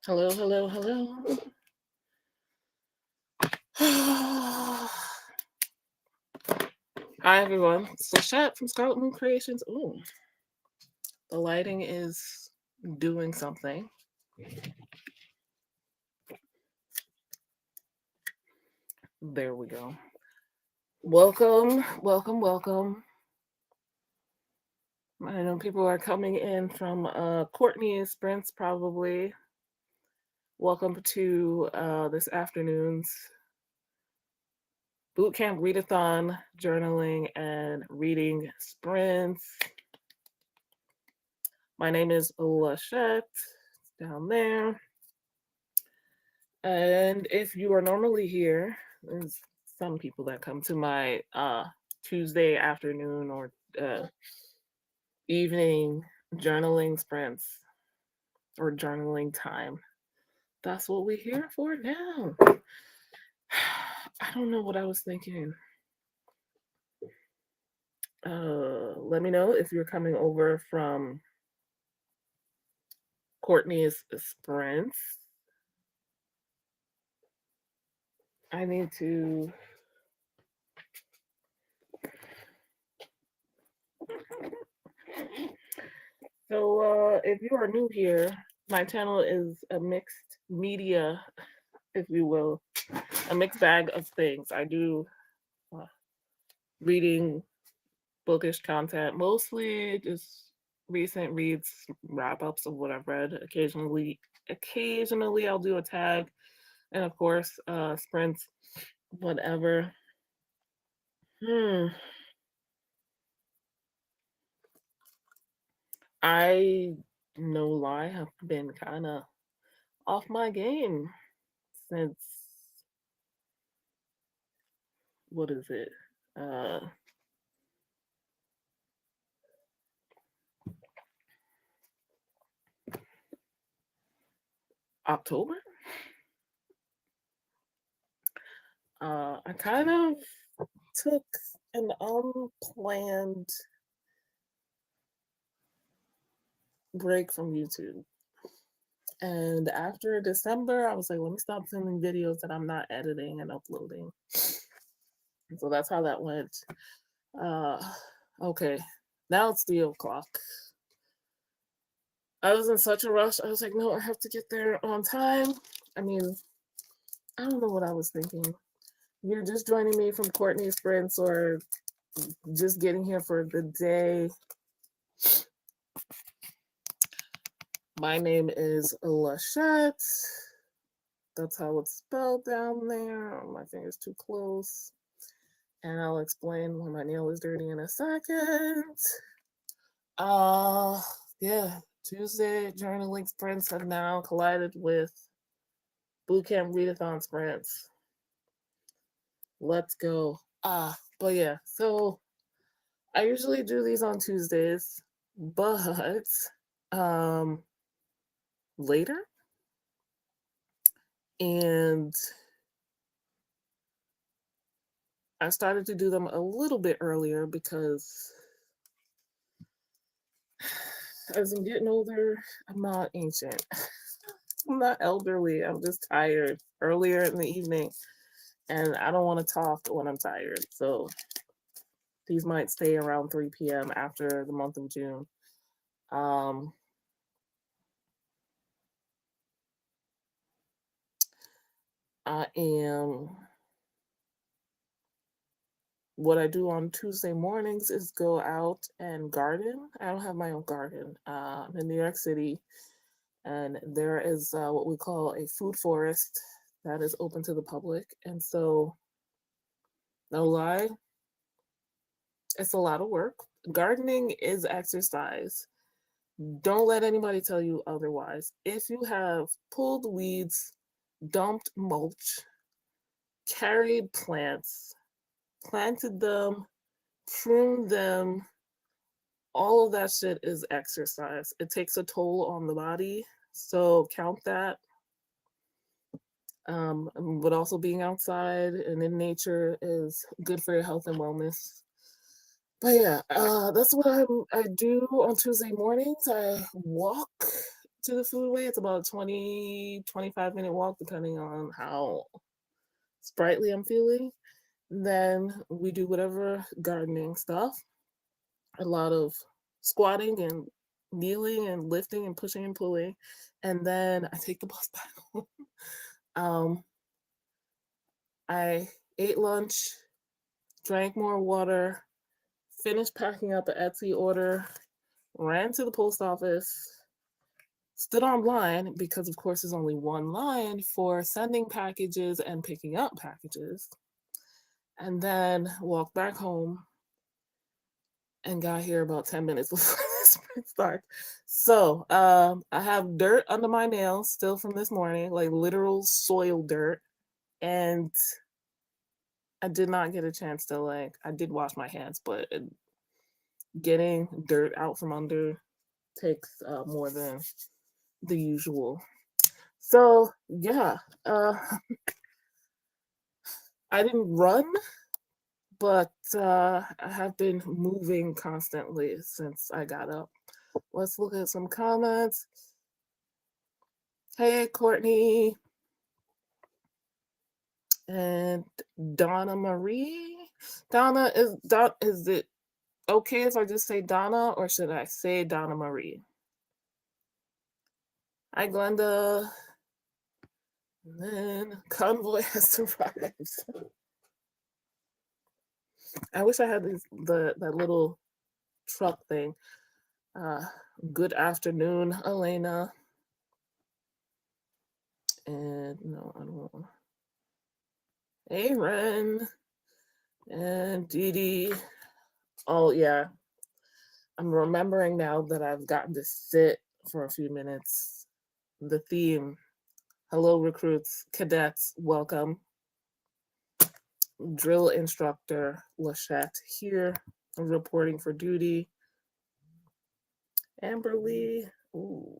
Hello, hello, hello. Hi, everyone. It's Lachette from Scarlet Moon Creations. Ooh, the lighting is doing something. There we go. Welcome, welcome, welcome. I know people are coming in from Courtney's sprints, probably. Welcome to this afternoon's Boot Camp Readathon journaling and reading sprints. My name is Lachette. It's down there. And if you are normally here, there's some people that come to my Tuesday afternoon or evening journaling sprints or journaling time. That's what we're here for now. I don't know what I was thinking. Let me know if you're coming over from Courtney's sprints. I need to So if you are new here, my channel is a mixed media, if you will, a mixed bag of things. I do reading, bookish content, mostly just recent reads, wrap ups of what I've read. Occasionally I'll do a tag, and of course, sprints, whatever. I no lie have been kind of off my game since what is it? October. I kind of took an unplanned break from YouTube. And after December, I was like, let me stop filming videos that I'm not editing and uploading. So that's how that went. Okay, now it's 3 o'clock. I was in such a rush. I was like, no, I have to get there on time. I mean, I don't know what I was thinking. You're just joining me from Courtney's sprints or just getting here for the day. My name is Lachette. That's how it's spelled down there. My finger's too close. And I'll explain when my nail is dirty in a second. Yeah, Tuesday journaling sprints have now collided with Boot Camp Readathon sprints. Let's go. But yeah, so I usually do these on Tuesdays, but later. And I started to do them a little bit earlier because as I'm getting older, I'm not ancient. I'm not elderly. I'm just tired earlier in the evening. And I don't want to talk when I'm tired. So these might stay around 3 p.m. after the month of June. What I do on Tuesday mornings is go out and garden. I don't have my own garden. I'm in New York City, and there is what we call a food forest that is open to the public. And so, no lie, it's a lot of work. Gardening is exercise. Don't let anybody tell you otherwise. If you have pulled weeds, dumped mulch, carried plants, planted them, pruned them, all of that shit is exercise. It takes a toll on the body. So count that. But also being outside and in nature is good for your health and wellness. But yeah, that's what I do on Tuesday mornings. I walk to the foodway. It's about a 25-minute walk, depending on how sprightly I'm feeling. Then we do whatever gardening stuff, a lot of squatting and kneeling and lifting and pushing and pulling. And then I take the bus back home. I ate lunch, drank more water, finished packing up an Etsy order, ran to the post office, stood online because, of course, there's only one line for sending packages and picking up packages, and then walked back home and got here about 10 minutes before this starts. So I have dirt under my nails still from this morning, like literal soil dirt. And I did not get a chance to, like, I did wash my hands, but getting dirt out from under takes more than the usual. So yeah, I didn't run, but I have been moving constantly since I got up. Let's look at some comments. Hey, Courtney and Donna Marie. Donna, is it okay if I just say Donna, or should I say Donna Marie? Hi, Glenda. And then convoy has arrived. I wish I had that little truck thing. Good afternoon, Elena. And no, I don't want. Hey, Ren. And Didi. Oh, yeah. I'm remembering now that I've gotten to sit for a few minutes. The theme. Hello, recruits, cadets, welcome. Drill instructor Lachette here, reporting for duty. Amberly. Ooh.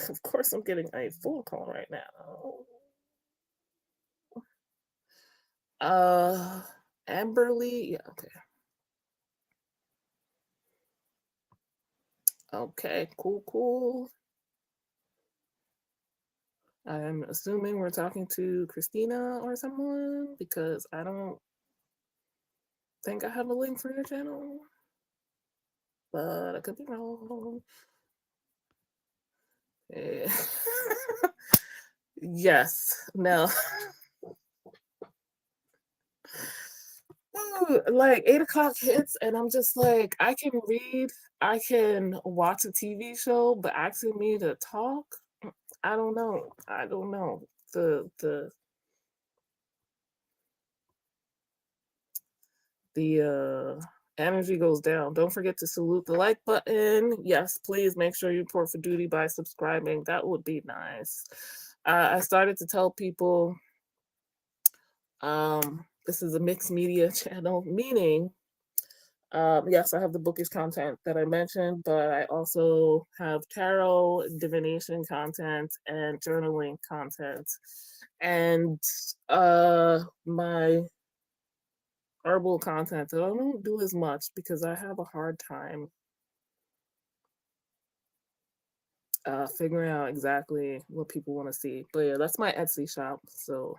Of course, I'm getting a phone call right now. Amberly. Yeah, okay. Okay, cool. I'm assuming we're talking to Christina or someone, because I don't think I have a link for your channel, but I could be wrong. Yeah. Yes, no. Like 8 o'clock hits and I'm just like, I can read, I can watch a TV show, but asking me to talk, I don't know. The energy goes down. Don't forget to salute the like button. Yes, please make sure you report for duty by subscribing. That would be nice. I started to tell people this is a mixed media channel, meaning yes, I have the bookish content that I mentioned, but I also have tarot, divination content, and journaling content. And my herbal content, I don't do as much because I have a hard time figuring out exactly what people want to see. But yeah, that's my Etsy shop. So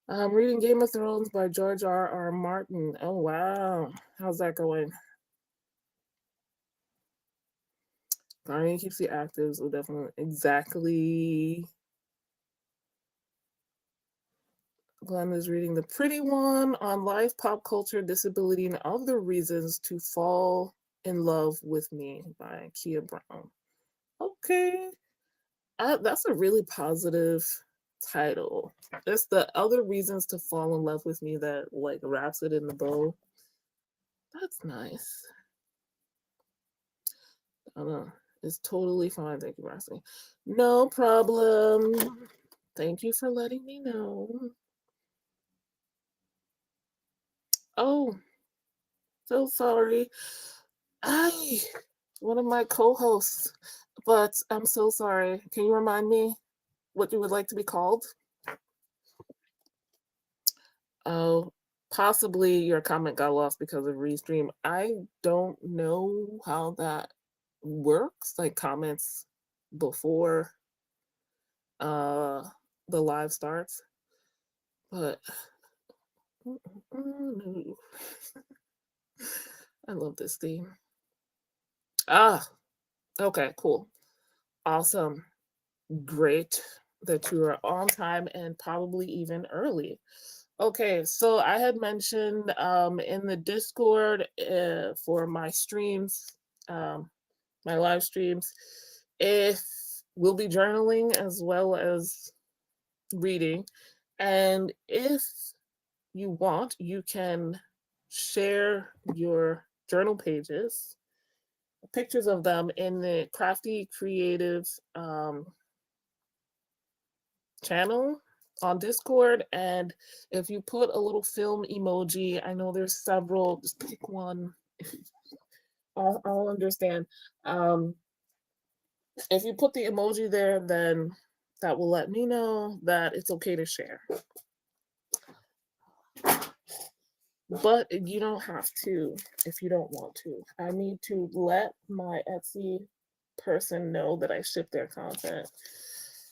I'm reading Game of Thrones by George R.R. Martin. Oh, wow. How's that going? Gardening keeps you active, so definitely. Exactly. Glenn is reading The Pretty One on life, pop culture, disability, and other reasons to fall in love with me by Kia Brown. Okay. That's a really positive title. It's the other reasons to fall in love with me that like wraps it in the bow. That's nice. It's totally fine. Thank you for asking. No problem. Thank you for letting me know. Oh, so sorry. One of my co-hosts, but I'm so sorry. Can you remind me what you would like to be called? Oh, possibly your comment got lost because of restream. I don't know how that works. Like comments before the live starts. But no. I love this theme. Okay, cool. Awesome. Great that you are on time and probably even early. Okay, so I had mentioned in the Discord for my streams, my live streams, if we'll be journaling as well as reading. And if you want, you can share your journal pages, pictures of them in the Crafty Creative channel on Discord. And if you put a little film emoji, I know there's several, just pick one. I'll understand. If you put the emoji there, then that will let me know that it's okay to share. But you don't have to if you don't want to. I need to let my Etsy person know that I ship their content.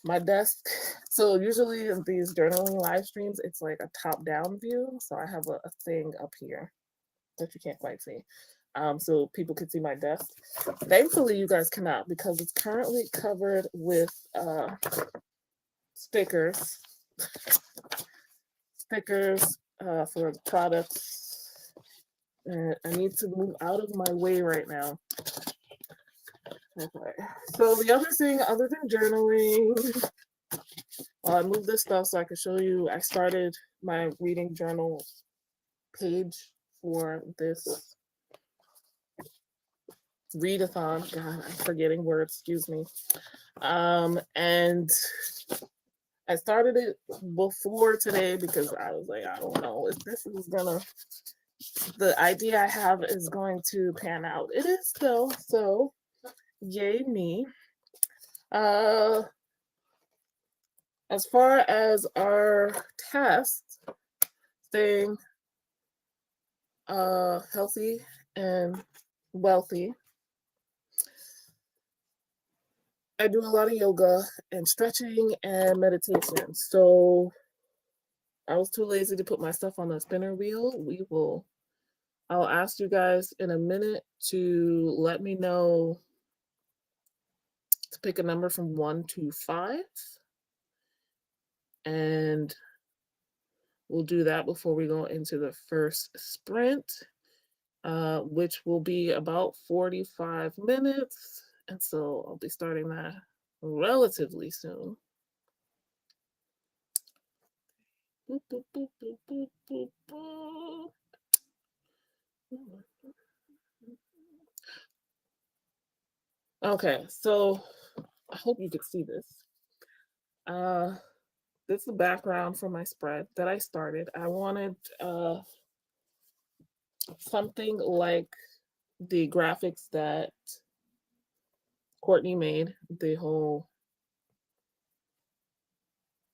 My desk, so usually in these journaling live streams, it's like a top-down view. So I have a thing up here that you can't quite see. So people can see my desk. Thankfully, you guys cannot because it's currently covered with stickers. Stickers for the products. And I need to move out of my way right now. Okay. So the other thing, other than journaling, I moved this stuff so I could show you. I started my reading journal page for this readathon. God, I'm forgetting words, excuse me. And I started it before today because I was like, I don't know if this is gonna, the idea I have is going to pan out. It is still, so yay me. As far as our test, staying healthy and wealthy, I do a lot of yoga and stretching and meditation. So I was too lazy to put my stuff on the spinner wheel. I'll ask you guys in a minute to let me know to pick a number from 1 to 5. And we'll do that before we go into the first sprint, which will be about 45 minutes. And so I'll be starting that relatively soon. Boop, boop, boop, boop, boop, boop, boop. Okay, so I hope you could see this. This is the background for my spread that I started. I wanted something like the graphics that Courtney made, the whole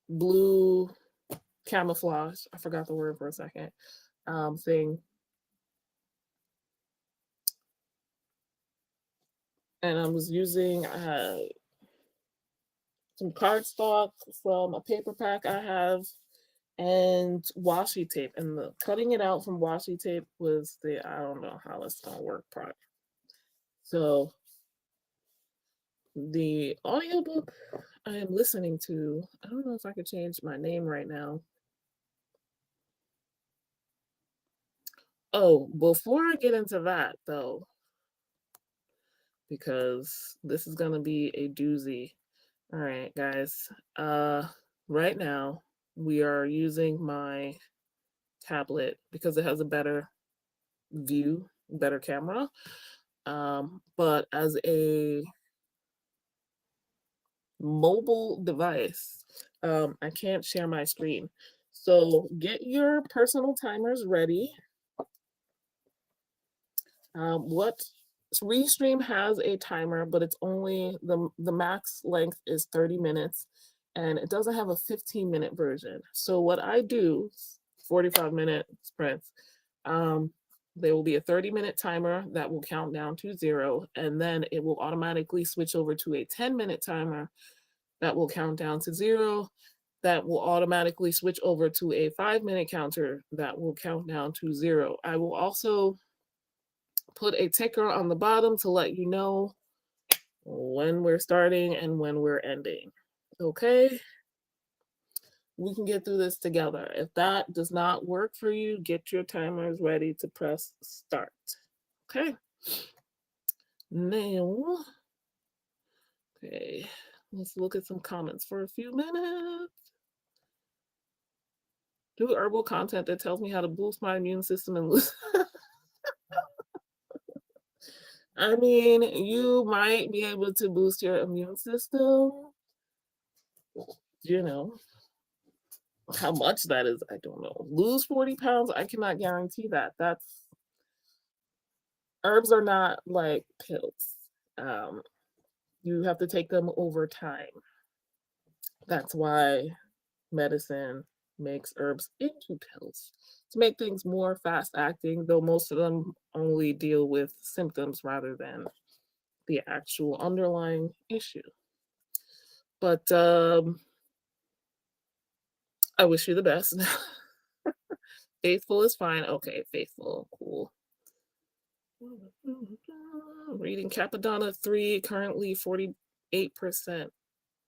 blue camouflage, I forgot the word for a second, thing. And I was using some cardstock from a paper pack I have and washi tape. And the cutting it out from washi tape was the, I don't know how it's gonna work part. So the audiobook I am listening to, I don't know if I could change my name right now. Oh, before I get into that though, because this is gonna be a doozy. All right, guys. Right now we are using my tablet because it has a better view, better camera. But as a mobile device, I can't share my screen. So get your personal timers ready. What Restream has a timer, but it's only the max length is 30 minutes and it doesn't have a 15-minute version. So what I do, 45-minute sprints, there will be a 30-minute timer that will count down to 0, and then it will automatically switch over to a 10-minute timer that will count down to 0, that will automatically switch over to a 5-minute counter that will count down to 0. I will also put a ticker on the bottom to let you know when we're starting and when we're ending. Okay? We can get through this together. If that does not work for you, get your timers ready to press start. Okay? Now, okay, let's look at some comments for a few minutes. Do herbal content that tells me how to boost my immune system and lose. I mean, you might be able to boost your immune system. You know, how much that is, I don't know. Lose 40 pounds, I cannot guarantee that. Herbs are not like pills. You have to take them over time. That's why medicine makes herbs into pills to make things more fast acting, though most of them only deal with symptoms rather than the actual underlying issue. But I wish you the best. Faithful is fine. Okay, faithful, cool. Reading Capadonna 3, currently 48%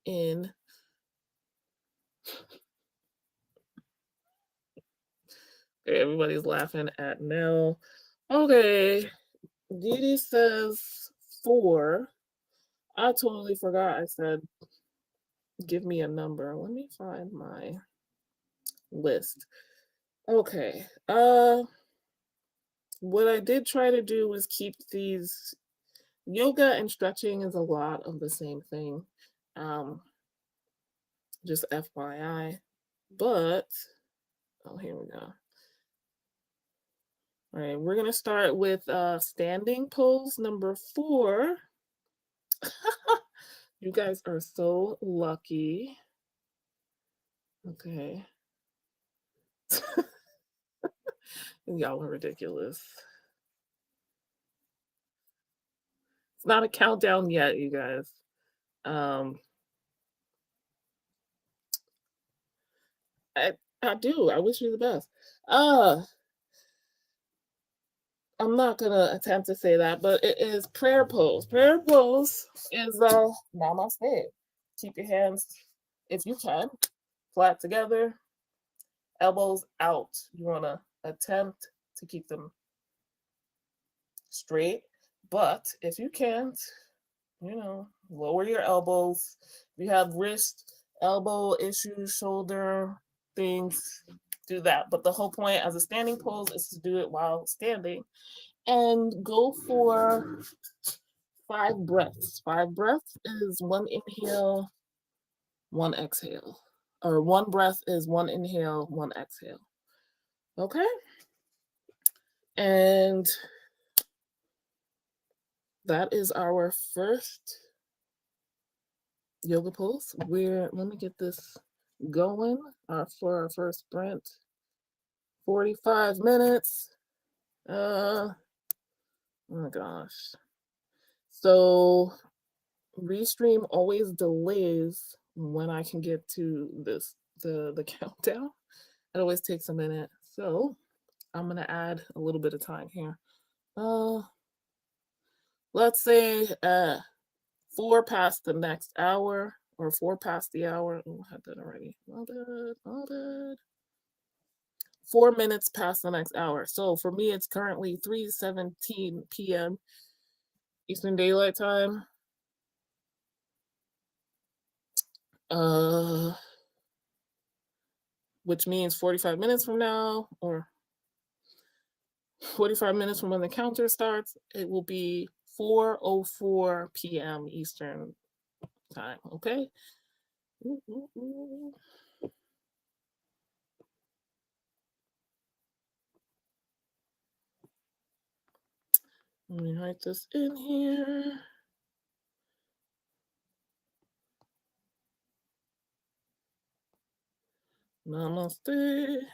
in. Okay, everybody's laughing at Nell. Okay, Didi says 4. I totally forgot I said give me a number. Let me find my list. Okay. What I did try to do was keep these. Yoga and stretching is a lot of the same thing. Just FYI. But oh, here we go. All right, we're gonna start with standing pose number 4. You guys are so lucky. Okay. Y'all are ridiculous. It's not a countdown yet, you guys. I do. I wish you the best. I'm not gonna attempt to say that, but it is prayer pose. Prayer pose is namaste. Keep your hands, if you can, flat together, elbows out. You wanna attempt to keep them straight, but if you can't, lower your elbows. If you have wrist, elbow issues, shoulder things, do that. But the whole point as a standing pose is to do it while standing. And go for 5 breaths. 5 breaths is 1 inhale, 1 exhale. Or 1 breath is 1 inhale, 1 exhale. Okay? And that is our first yoga pose. Let me get this going for our first sprint. 45 minutes. Oh my gosh. So Restream always delays when I can get to the countdown. It always takes a minute. So I'm gonna add a little bit of time here. Let's say 4 past the next hour or 4 past the hour. Oh, I had that already. All good. 4 minutes past the next hour. So for me, it's currently 3:17 p.m. Eastern Daylight Time. Which means 45 minutes from now, or 45 minutes from when the counter starts, it will be 4:04 p.m. Eastern Time. Okay. Let me write this in here. Namaste.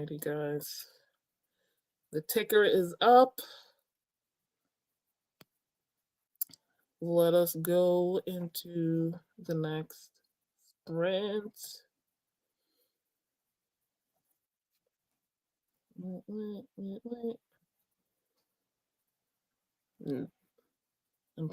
Alrighty, guys. The ticker is up. Let us go into the next sprint. I'm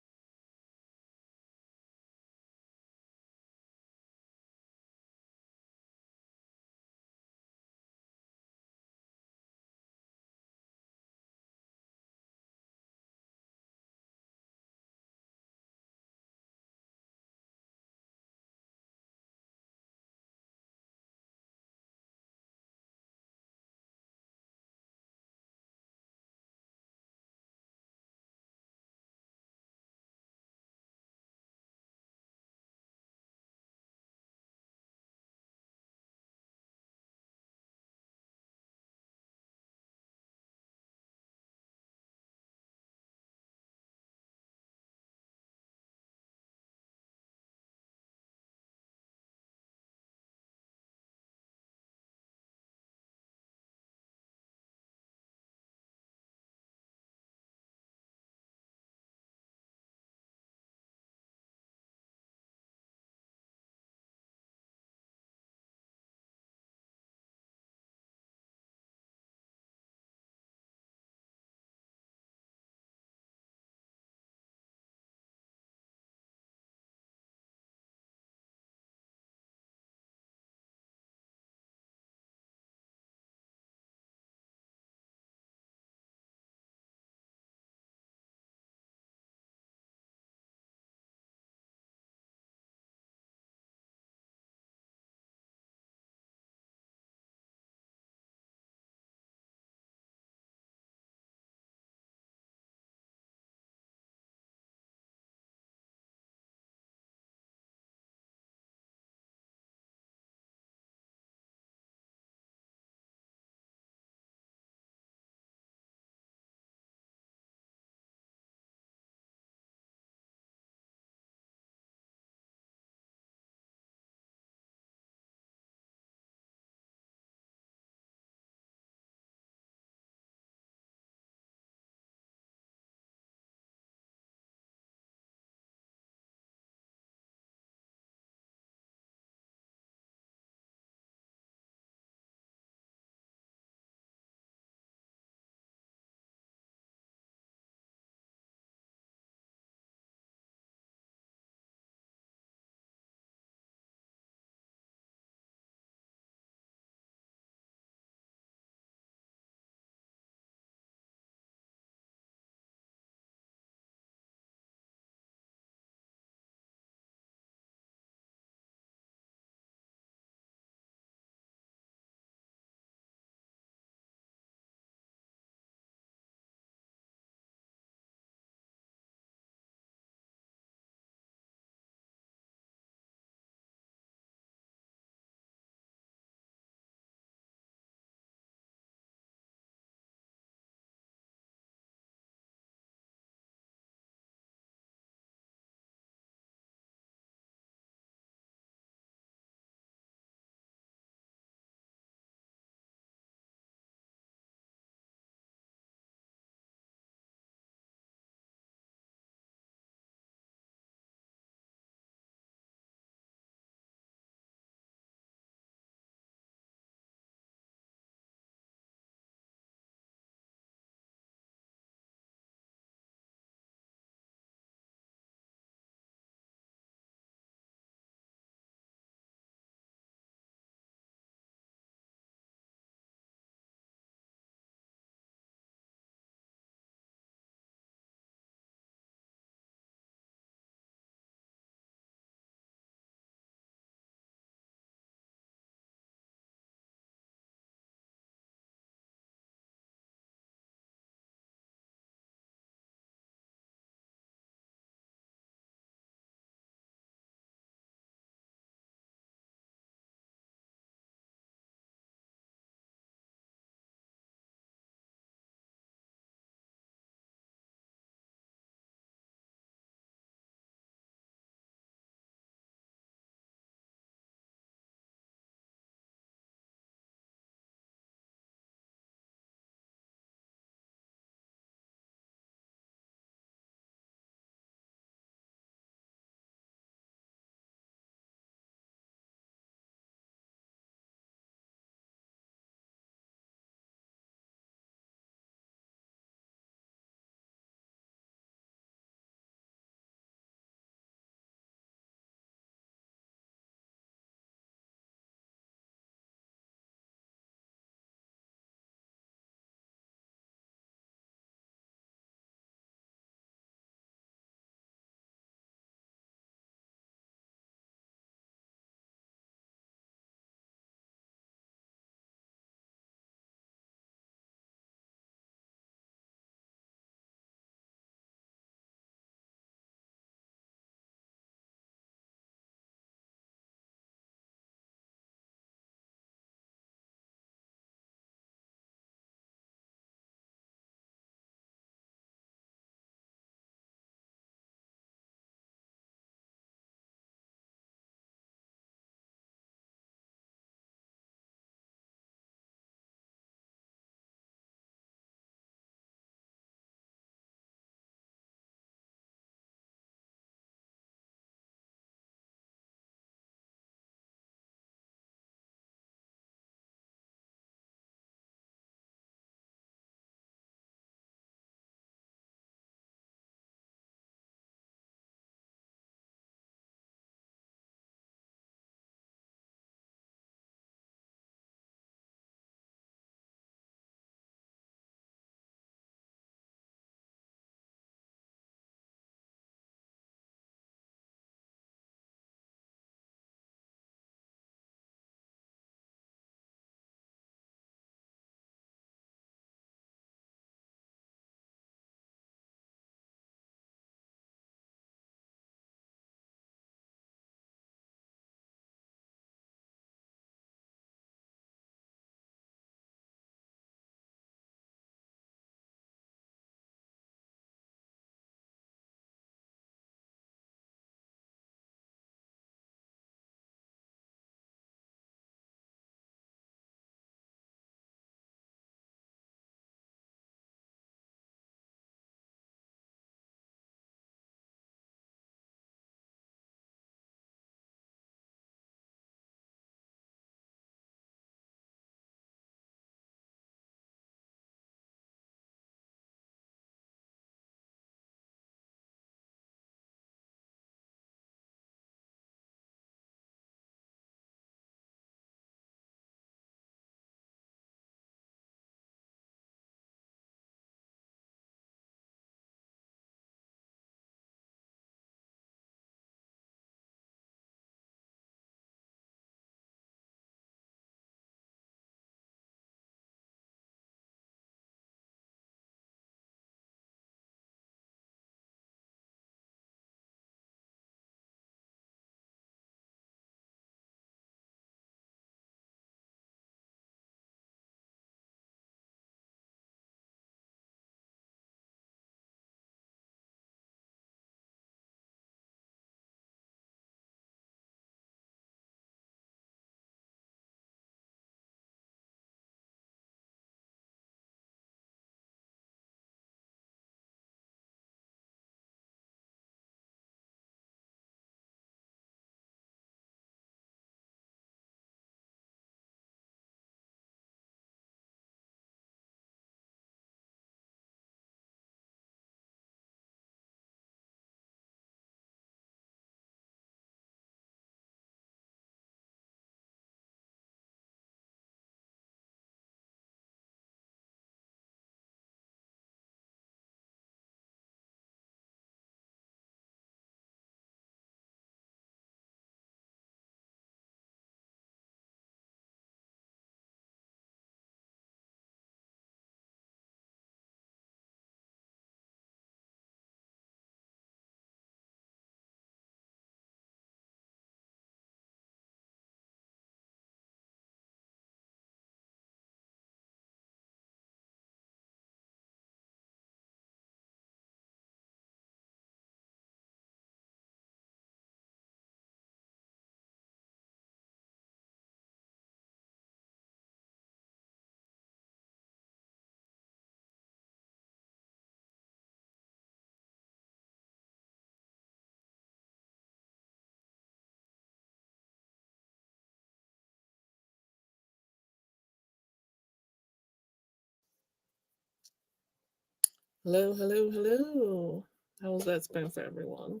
Hello, hello, hello. How was that spent for everyone?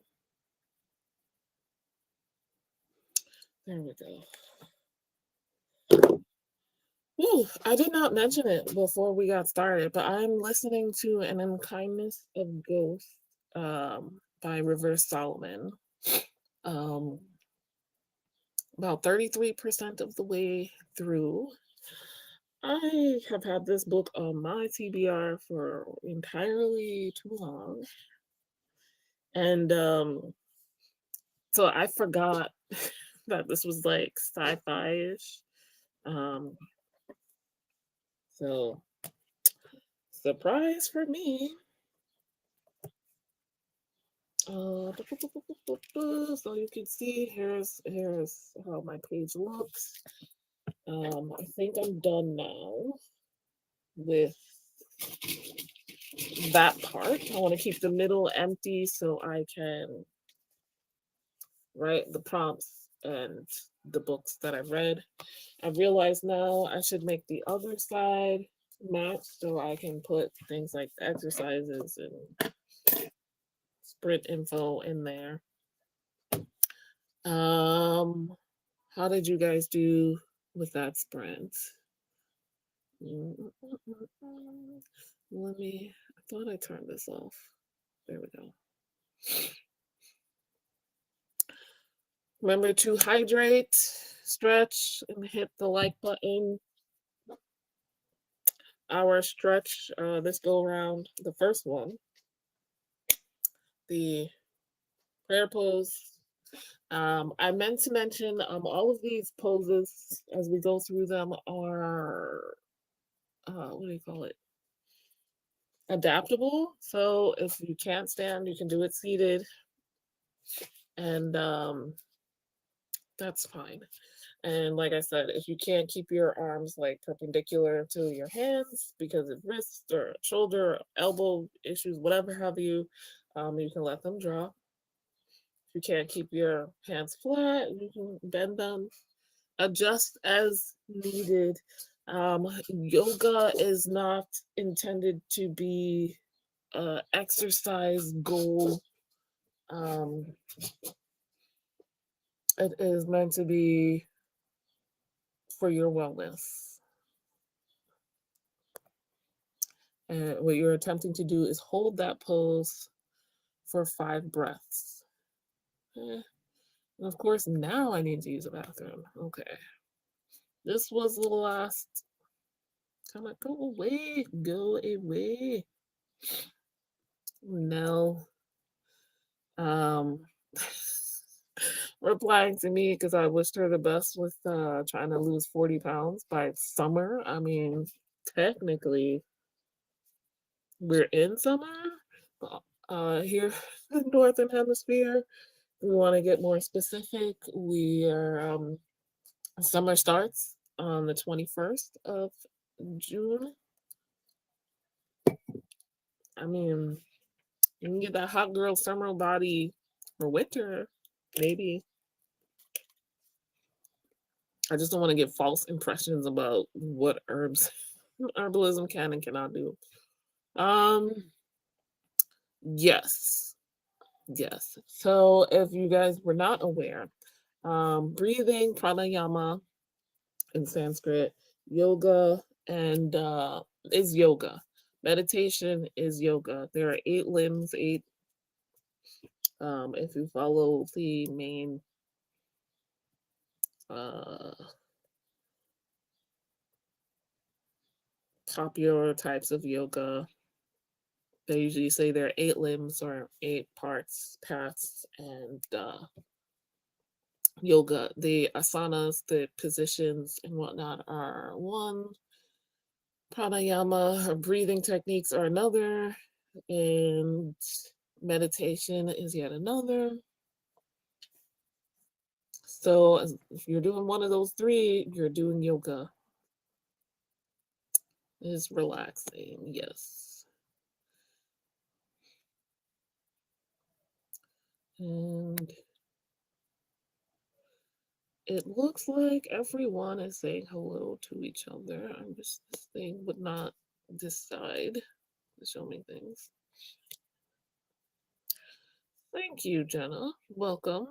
There we go. Whew, I did not mention it before we got started, but I'm listening to An Unkindness of Ghosts by Reverse Solomon. Um, about 33% of the way through. I have had this book on my TBR for entirely too long. And so I forgot that this was like sci-fi-ish. Um, so surprise for me. So you can see here's how my page looks. I think I'm done now with that part. I want to keep the middle empty so I can write the prompts and the books that I've read. I realize now I should make the other side match so I can put things like exercises and sprint info in there. How did you guys do with that sprint? Let me, I thought I turned this off. There we go. Remember to hydrate, stretch, and hit the like button. Our stretch this go around, the first one, the prayer pose. I meant to mention all of these poses as we go through them are what do you call it? Adaptable. So if you can't stand, you can do it seated, and that's fine. And like I said, if you can't keep your arms like perpendicular to your hands because of wrist or shoulder, or elbow issues, whatever have you, you can let them drop. If you can't keep your hands flat, you can bend them, adjust as needed. Yoga is not intended to be exercise goal. It is meant to be for your wellness. And what you're attempting to do is hold that pose for 5 breaths. And of course, now I need to use a bathroom. Okay. This was the last. Come on, go away. Go away. No. Um, replying to me because I wished her the best with trying to lose 40 pounds by summer. I mean, technically, we're in summer here in the Northern Hemisphere. We want to get more specific. We are summer starts on the 21st of June. I mean, you can get that hot girl summer body for winter, maybe. I just don't want to give false impressions about what herbalism can and cannot do. Um, yes, yes. So if you guys were not aware, breathing, pranayama in Sanskrit, yoga, and is yoga. Meditation is yoga. There are 8 limbs, 8. If you follow the main popular types of yoga, they usually say there are 8 limbs or 8 parts, paths, and yoga. The asanas, the positions, and whatnot are one. Pranayama or breathing techniques are another, and meditation is yet another. So if you're doing one of those 3, you're doing yoga. It's relaxing, yes. And it looks like everyone is saying hello to each other. I wish this thing would not decide to show me things. Thank you, Jenna. Welcome.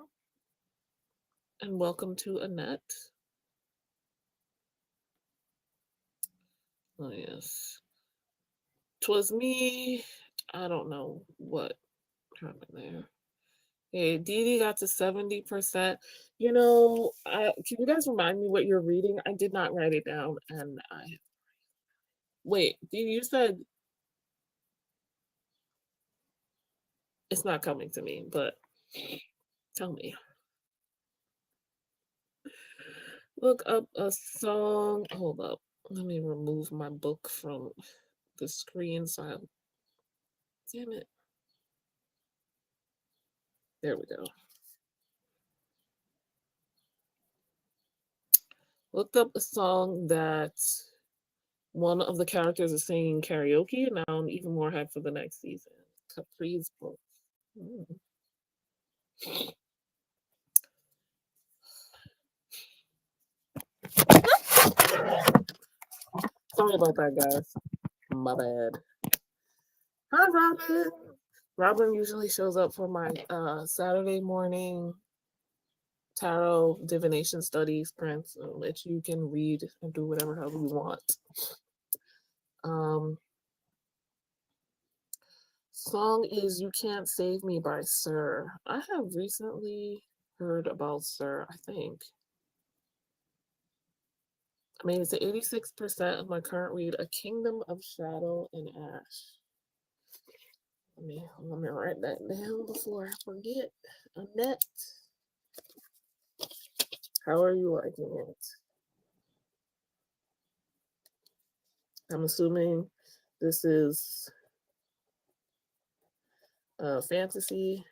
And welcome to Annette. Oh, yes. 'Twas me. I don't know what happened there. Okay, Didi got to 70%. You know, can you guys remind me what you're reading? I did not write it down, and wait, Didi, you said it's not coming to me, but tell me. Look up a song. Hold up. Let me remove my book from the screen. Damn it. There we go. Looked up a song that one of the characters is singing karaoke, and now I'm even more hyped for the next season. Capri's book. Sorry about that, guys. My bad. Hi, Robin. Robin usually shows up for my Saturday morning tarot divination study sprints that you can read and do whatever hell you want. Song is You Can't Save Me by Sir. I have recently heard about Sir, I think. I mean, it's 86% of my current read, A Kingdom of Shadow and Ash. Let me write that down before I forget. Annette, how are you liking it? I'm assuming this is fantasy,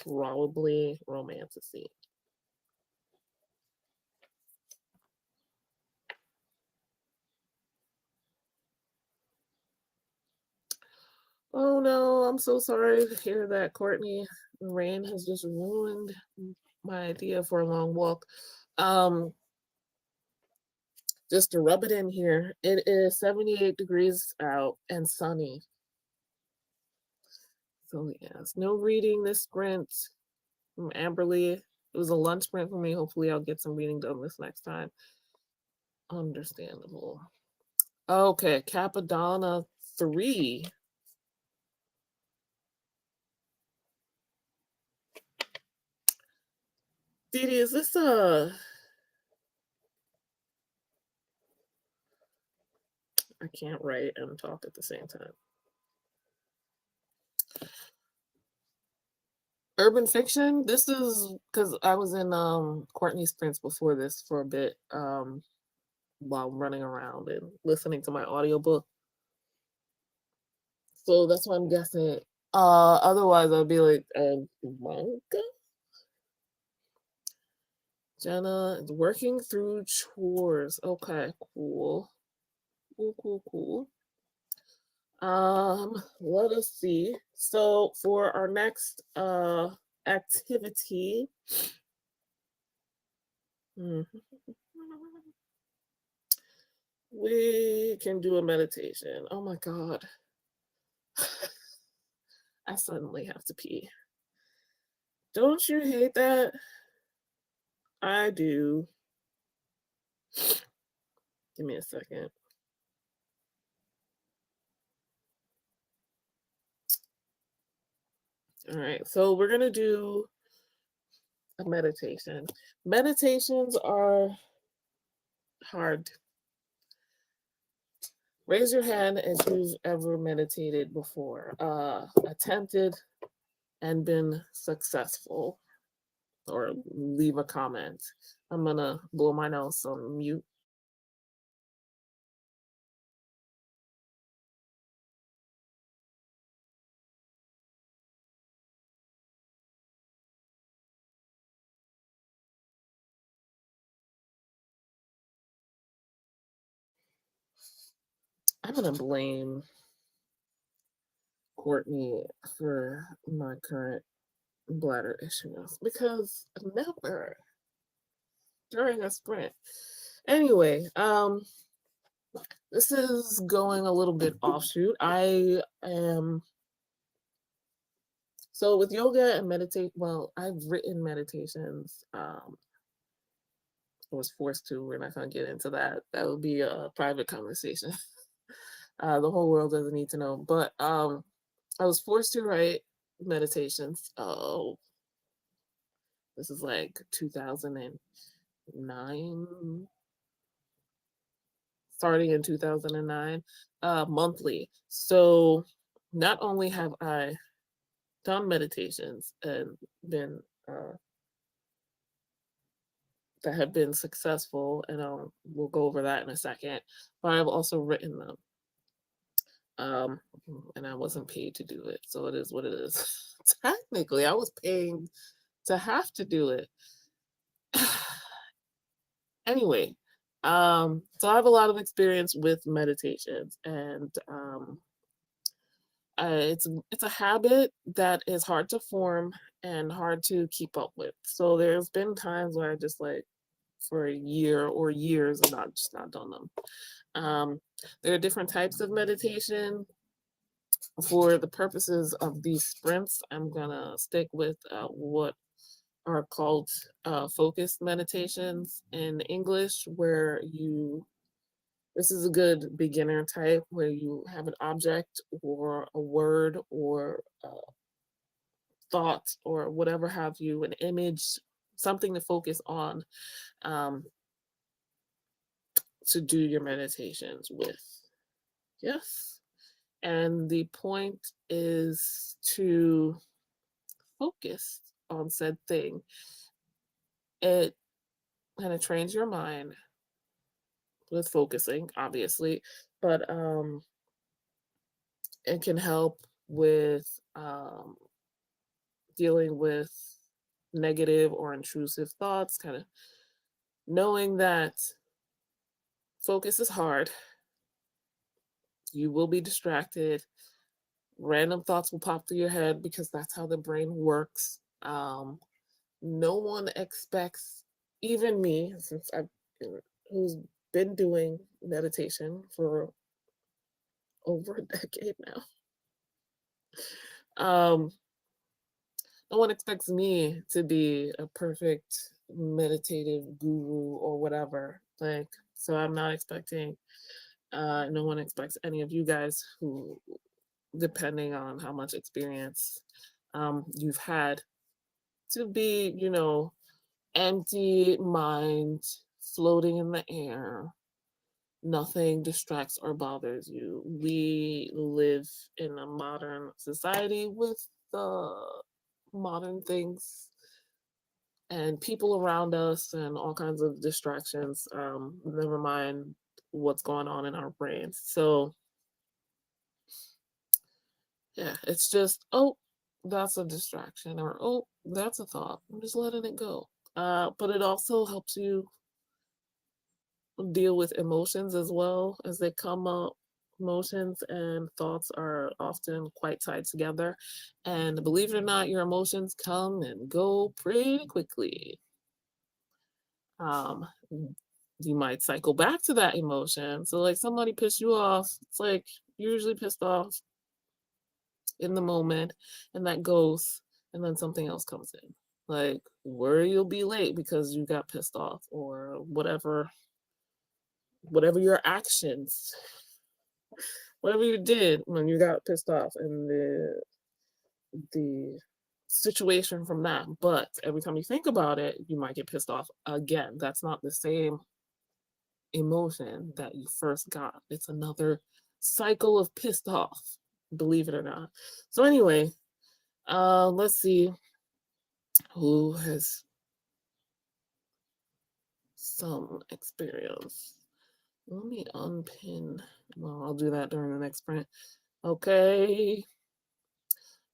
probably romantasy. Oh no, I'm so sorry to hear that, Courtney. Rain has just ruined my idea for a long walk. Just to rub it in here, it is 78 degrees out and sunny. So yes, no reading this sprint from Amberly. It was a lunch sprint for me. Hopefully I'll get some reading done this next time. Understandable. Okay, Capadonna 3. Didi, is this I can't write and talk at the same time. Urban fiction? This is because I was in Courtney's Prince before this for a bit while running around and listening to my audiobook. So that's what I'm guessing. Otherwise I'd be like manga. Jenna is working through chores. Okay, cool. Cool. Let us see. So for our next activity, we can do a meditation. Oh my God. I suddenly have to pee. Don't you hate that? I do. Give me a second. All right, so we're going to do a meditation. Meditations are hard. Raise your hand if you've ever meditated before, attempted and been successful, or leave a comment. I'm going to blow my nose on mute. I'm going to blame Courtney for my current bladder issues because never during a sprint. Anyway, This is going a little bit offshoot. I am so with yoga and meditate. Well, I've written meditations. I was forced to. We're not gonna get into that. That would be a private conversation. The whole world doesn't need to know. But I was forced to write meditations. Oh, this is like 2009, starting in 2009, monthly. So not only have I done meditations and been that have been successful, and we'll go over that in a second, but I've also written them. Um, and I wasn't paid to do it, so it is what it is. Technically, I was paying to have to do it. Anyway, so I have a lot of experience with meditations, and it's a habit that is hard to form and hard to keep up with. So there's been times where I just like for a year or years and not done them. There are different types of meditation. For the purposes of these sprints, I'm gonna stick with what are called focused meditations in English, where this is a good beginner type where you have an object or a word or thought or whatever have you, an image, something to focus on um, to do your meditations with. Yes. And the point is to focus on said thing. It kind of trains your mind with focusing, obviously, but it can help with dealing with negative or intrusive thoughts, kind of knowing that focus is hard. You will be distracted. Random thoughts will pop through your head because that's how the brain works. No one expects, even me, since who's been doing meditation for over a decade now. No one expects me to be a perfect meditative guru or whatever. Like, so I'm not expecting. No one expects any of you guys who, depending on how much experience you've had, to be, empty mind, floating in the air. Nothing distracts or bothers you. We live in a modern society with modern things and people around us and all kinds of distractions. Never mind what's going on in our brains. So, yeah, it's just, oh, that's a distraction, or oh, that's a thought. I'm just letting it go. But it also helps you deal with emotions as well as they come up. Emotions and thoughts are often quite tied together. And believe it or not, your emotions come and go pretty quickly. Um, you might cycle back to that emotion. So, like, somebody pissed you off, it's like you're usually pissed off in the moment, and that goes, and then something else comes in. Like, where you'll be late because you got pissed off, or whatever your actions, whatever you did when you got pissed off, and the situation from that. But every time you think about it, you might get pissed off again. That's not the same emotion that you first got. It's another cycle of pissed off, believe it or not. So anyway, let's see who has some experience. Let me unpin. Well, I'll do that during the next sprint. Okay.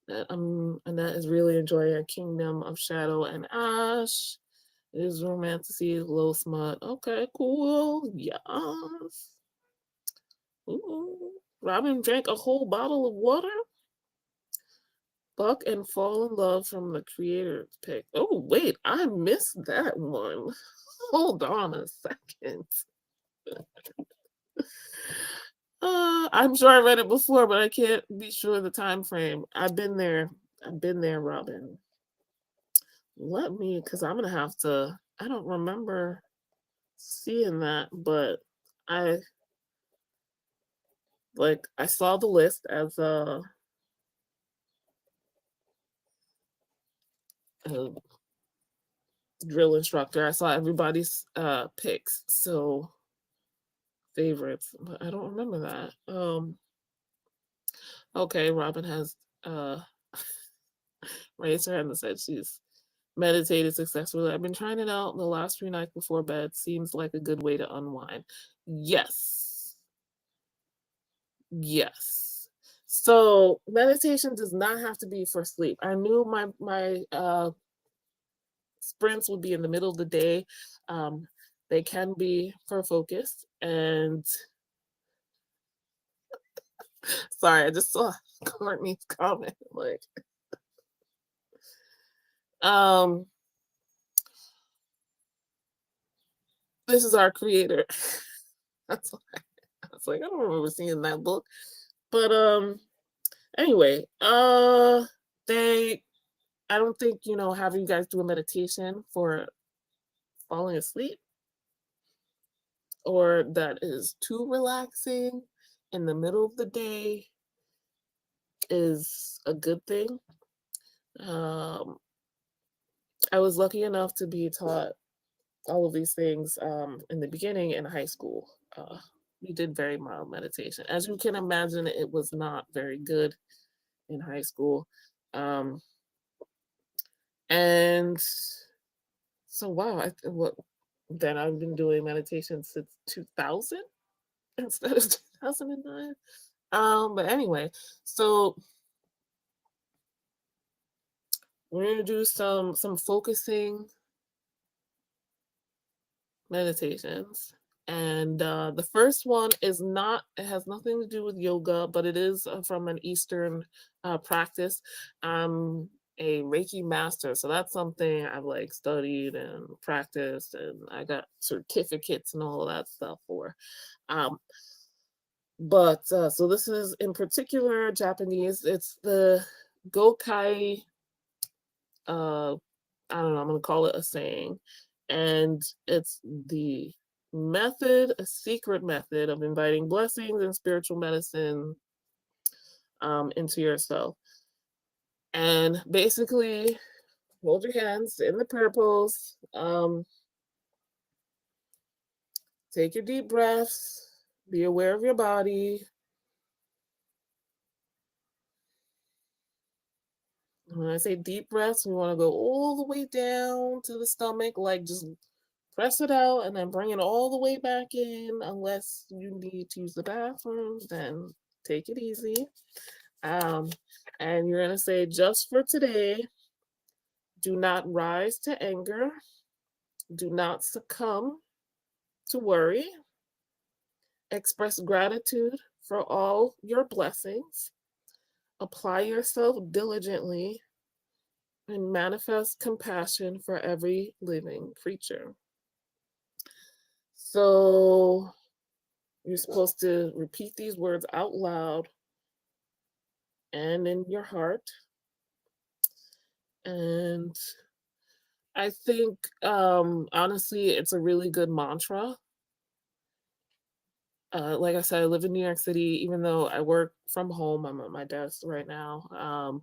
And that is really enjoying a Kingdom of Shadow and Ash. It is romantasy, low smut. Okay, cool. Yes. Ooh. Robin drank a whole bottle of water. Buck and Fall in Love from the creator's pick. Oh, wait, I missed that one. Hold on a second. I'm sure I read it before, but I can't be sure of the time frame. I've been there. Robin. Because I'm gonna have to. I don't remember seeing that, but I I saw the list as a drill instructor. I saw everybody's picks, so favorites, but I don't remember that. Okay, Robin has raised her hand and said she's meditated successfully. I've been trying it out the last 3 nights before bed. Seems like a good way to unwind. Yes. Yes. So meditation does not have to be for sleep. I knew my sprints would be in the middle of the day. They can be for focus. And sorry, I just saw Courtney's comment. This is our creator. That's why I was like, I don't remember seeing that book. But anyway, I don't think, having you guys do a meditation for falling asleep or that is too relaxing in the middle of the day is a good thing. I was lucky enough to be taught all of these things in the beginning in high school. We did very mild meditation. As you can imagine, it was not very good in high school. And so, wow, then I've been doing meditation since 2000 instead of 2009. But anyway, so we're going to do some focusing meditations. And the first one it has nothing to do with yoga, but it is from an Eastern practice. I'm a Reiki master, so that's something I've studied and practiced, and I got certificates and all of that stuff for. But so this is in particular Japanese. It's the Gokai. I don't know. I'm gonna call it a saying, and it's the a secret method of inviting blessings and spiritual medicine into yourself. And basically, hold your hands in the prayer pose. Take your deep breaths. Be aware of your body. When I say deep breaths, we want to go all the way down to the stomach, just press it out and then bring it all the way back in. Unless you need to use the bathroom, then take it easy. And you're going to say, just for today, do not rise to anger. Do not succumb to worry. Express gratitude for all your blessings. Apply yourself diligently and manifest compassion for every living creature. So you're supposed to repeat these words out loud and in your heart. And I think, honestly, it's a really good mantra. Like I said, I live in New York City, even though I work from home. I'm at my desk right now.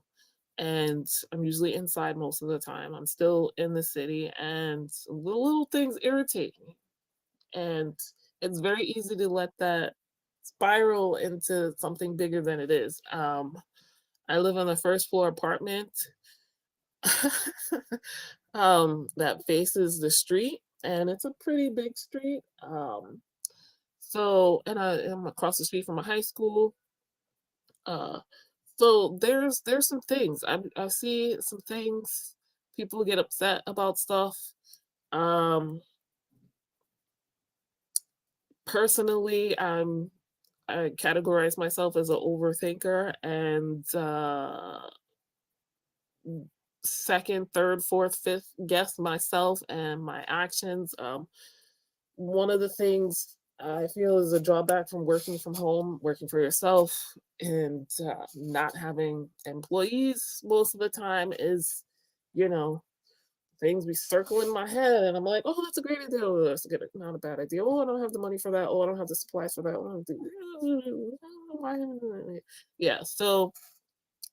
And I'm usually inside most of the time. I'm still in the city, and little things irritate me. And it's very easy to let that spiral into something bigger than it is. I live on the first floor apartment that faces the street, and it's a pretty big street. And I'm across the street from a high school. So there's some things I see some things. People get upset about stuff. Personally, I categorize myself as an overthinker, and second, third, fourth, fifth guess myself and my actions. One of the things I feel is a drawback from working from home, working for yourself, and not having employees most of the time is, you know, things be circling my head, and I'm like, oh, that's a great idea. Oh, that's a good, not a bad idea. Oh, I don't have the money for that. Oh, I don't have the supplies for that. Oh, yeah. So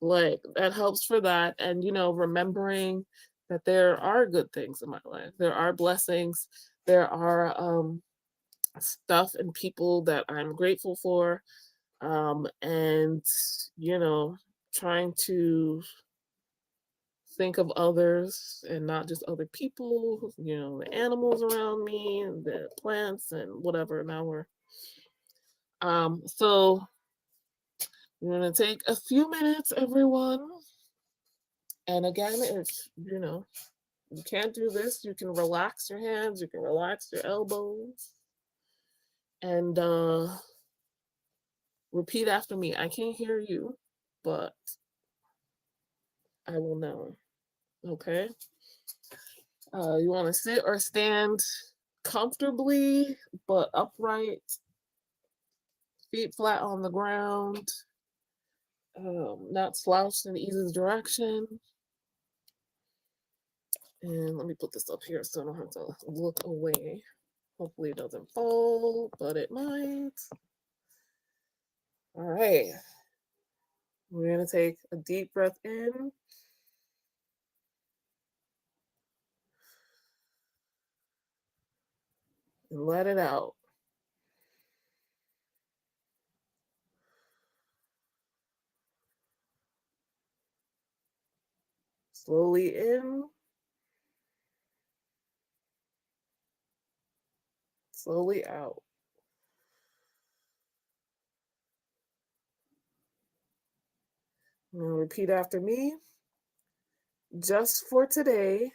like that helps for that, and remembering that there are good things in my life. There are blessings. There are stuff and people that I'm grateful for, and you know, trying to think of others and not just other people, the animals around me, the plants and whatever. Now so we're gonna take a few minutes, everyone. And again, if you can't do this, you can relax your hands, you can relax your elbows, and repeat after me. I can't hear you, but I will know. Okay. You want to sit or stand comfortably but upright, feet flat on the ground, not slouched in either direction. And let me put this up here so I don't have to look away. Hopefully it doesn't fall, but it might. All right. We're going to take a deep breath in. And let it out. Slowly in. Slowly out. Now repeat after me. Just for today,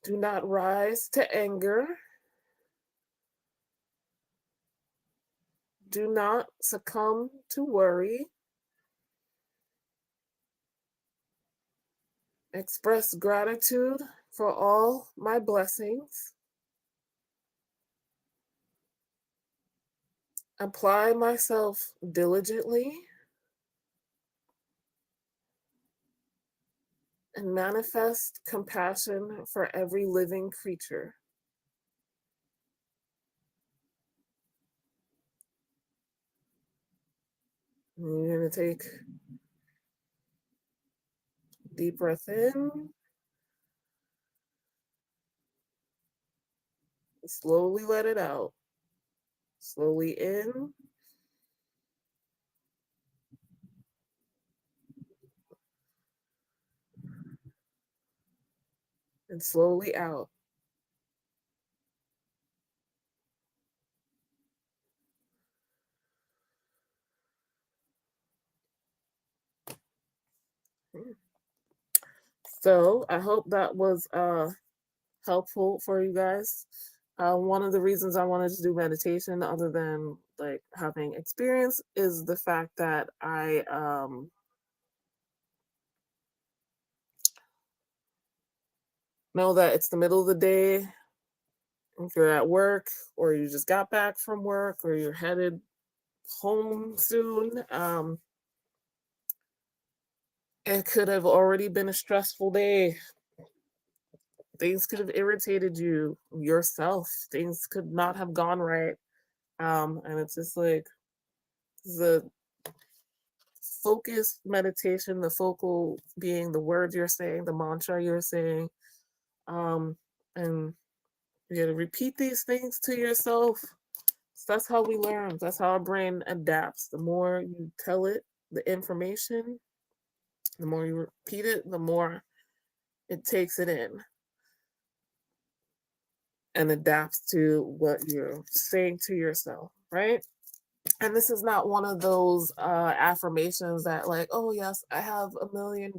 do not rise to anger. Do not succumb to worry. Express gratitude for all my blessings. Apply myself diligently. And manifest compassion for every living creature. And you're going to take a deep breath in. Slowly let it out. Slowly in. And slowly out. So I hope that was helpful for you guys. One of the reasons I wanted to do meditation, other than like having experience, is the fact that I know that it's the middle of the day. If you're at work, or you just got back from work, or you're headed home soon, it could have already been a stressful day. Things could have irritated you yourself. Things could not have gone right. And it's just like the focused meditation, the focal being the words you're saying, the mantra you're saying. And you gotta repeat these things to yourself. So that's how we learn. That's how our brain adapts. The more you tell it the information, the more you repeat it, the more it takes it in and adapts to what you're saying to yourself, right? And this is not one of those affirmations that like, oh yes, I have $1 million.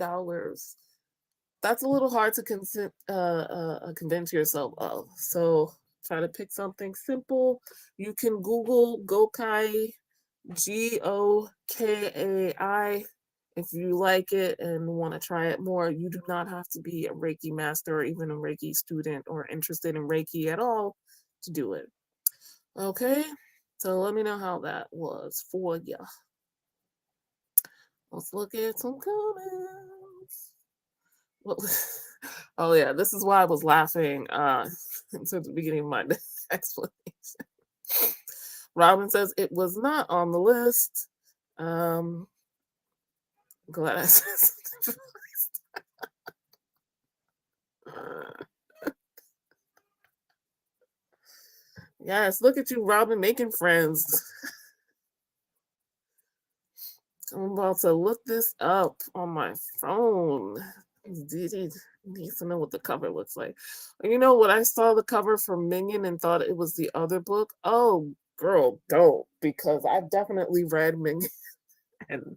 That's a little hard to convince yourself of. So try to pick something simple. You can Google Gokai, Gokai, If you like it and want to try it more, you do not have to be a Reiki master or even a Reiki student or interested in Reiki at all to do it. Okay? So let me know how that was for you. Let's look at some comments. Well, oh yeah, this is why I was laughing since the beginning of my explanation. Robin says it was not on the list. Glad I said something. Yes, look at you, Robin, making friends. I'm about to look this up on my phone. Didi needs to know what the cover looks like. You know what? I saw the cover for Minion and thought it was the other book. Oh, girl, don't, because I've definitely read Minion, and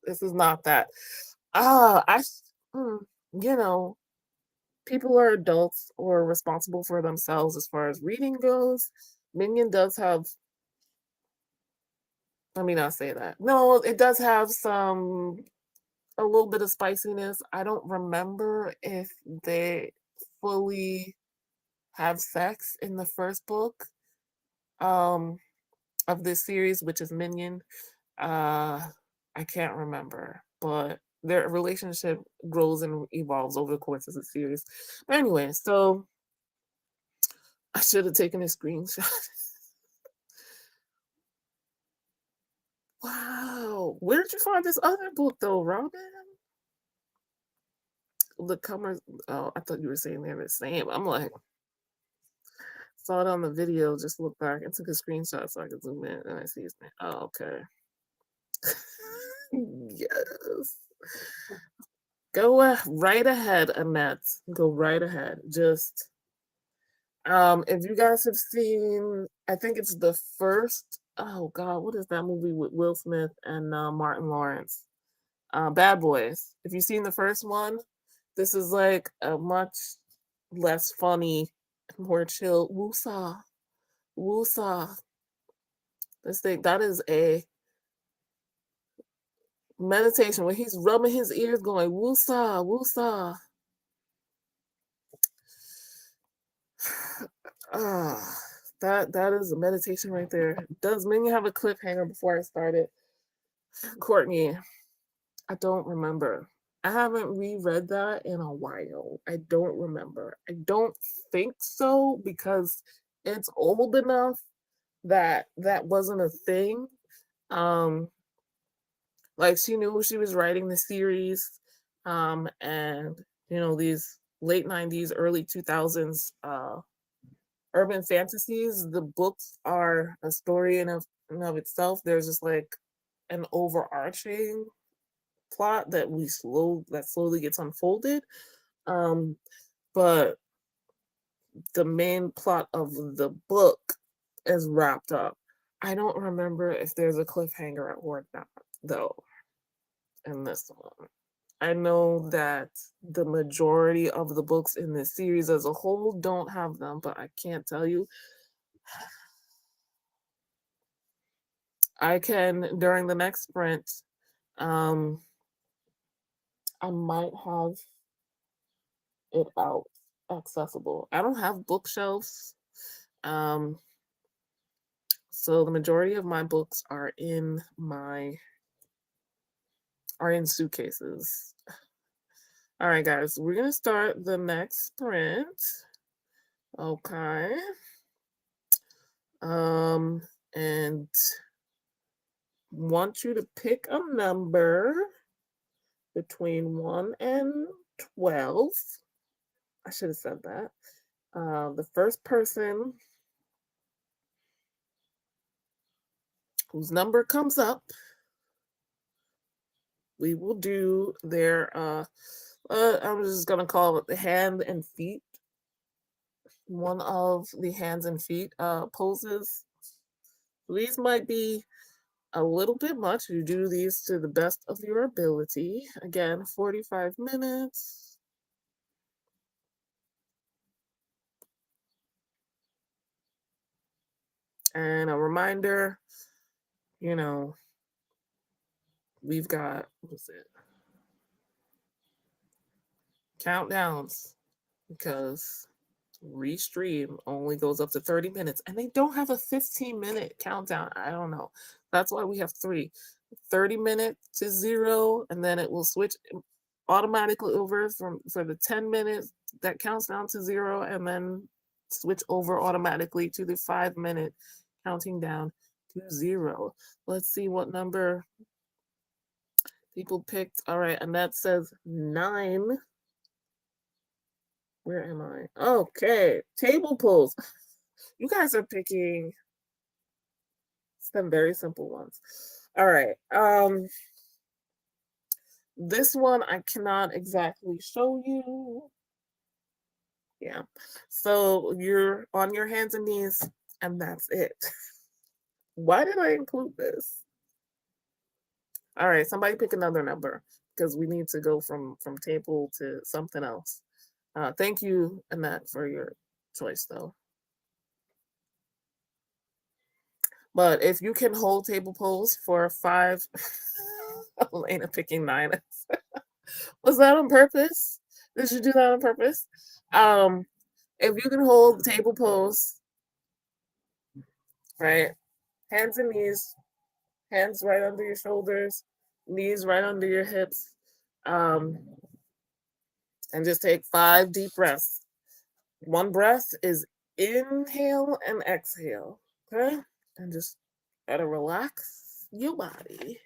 this is not that. You know, people are adults or responsible for themselves as far as reading goes. Minion does have, let me not say that. No, it does have a little bit of spiciness. I don't remember if they fully have sex in the first book of this series, which is Minion. I can't remember, but their relationship grows and evolves over the course of the series. But anyway, so I should have taken a screenshot. Wow. Where did you find this other book though, Robin? The cover, oh, I thought you were saying they're the same. I'm like, saw it on the video, just look back and took a screenshot so I could zoom in and I see his name. Oh, okay. Yes. Go right ahead, Annette. Go right ahead. Just if you guys have seen, I think it's the first, oh God, what is that movie with Will Smith and Martin Lawrence? Bad Boys. If you've seen the first one, this is like a much less funny, more chill woosah. Woosah. This thing, that is a meditation where he's rubbing his ears going woosah, woosah. That is a meditation right there. Does Minion have a cliffhanger before I started? Courtney, I don't remember. I haven't reread that in a while. I don't remember. I don't think so because it's old enough that that wasn't a thing. Um, like she knew she was writing the series, and these late '90s, early 2000s urban fantasies. The books are a story in of itself. There's just like an overarching plot that slowly gets unfolded. Um, but the main plot of the book is wrapped up. I don't remember if there's a cliffhanger or not, though, in this one. I know that the majority of the books in this series as a whole don't have them, but I can't tell you. I can, during the next sprint, um, I might have it out accessible. I don't have bookshelves. Um, so the majority of my books are in suitcases. All right, guys, we're gonna start the next sprint. Okay. And want you to pick a number between 1 and 12. I should have said that. The first person whose number comes up, we will do their I'm just gonna call it the hand and feet. One of the hands and feet poses. These might be a little bit much. You do these to the best of your ability. Again, 45 minutes. And a reminder, we've got, what is it? Countdowns, because Restream only goes up to 30 minutes and they don't have a 15-minute countdown. I don't know. That's why we have 30 minutes to 0, and then it will switch automatically over for the 10 minutes that counts down to 0, and then switch over automatically to the 5-minute counting down to 0. Let's see what number people picked. All right, and that says 9. Where am I? Okay, table pulls. You guys are picking some very simple ones. All right. This one I cannot exactly show you. Yeah. So you're on your hands and knees, and that's it. Why did I include this? All right, somebody pick another number, because we need to go from table to something else. Thank you, Annette, for your choice, though. But if you can hold table poles for 5, Elena picking 9. Was that on purpose? Did you do that on purpose? If you can hold table poles, right? Hands and knees, hands right under your shoulders, knees right under your hips, and just take 5 deep breaths. One breath is inhale and exhale, okay? And just try to relax your body,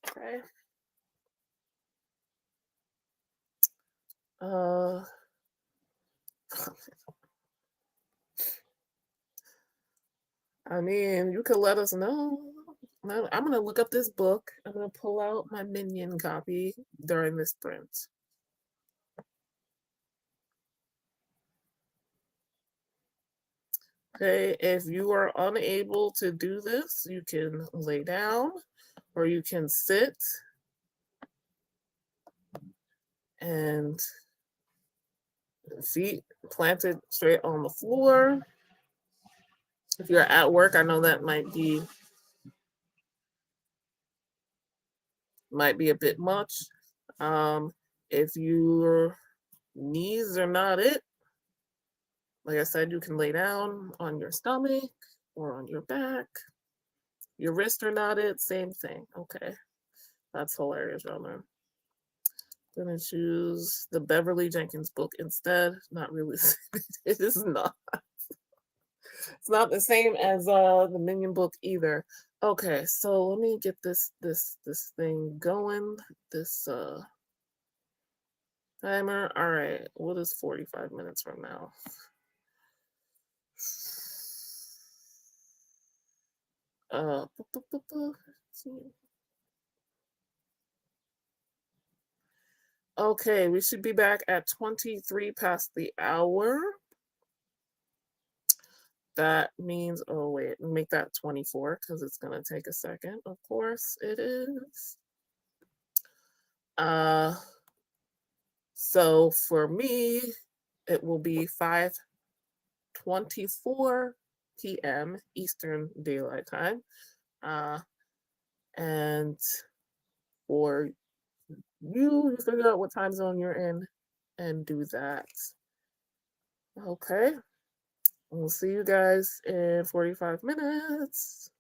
okay? I mean, you could let us know. I'm going to look up this book. I'm going to pull out my Minion copy during this sprint. Okay, if you are unable to do this, you can lay down or you can sit and feet planted straight on the floor. If you're at work, I know that might be a bit much. If your knees are not it, like I said, you can lay down on your stomach or on your back. Your wrists are not it, same thing. Okay, that's hilarious, Roman. Gonna choose the Beverly Jenkins book instead. Not really. It is not. It's not the same as the Minion book either. Okay, so let me get this thing going. This timer. All right, what is 45 minutes from now? Okay, we should be back at 23 past the hour. That means, oh wait, make that 24 because it's gonna take a second. Of course it is. So for me, it will be 5:24 p.m. Eastern Daylight Time. And for you figure out what time zone you're in and do that. Okay. We'll see you guys in 45 minutes.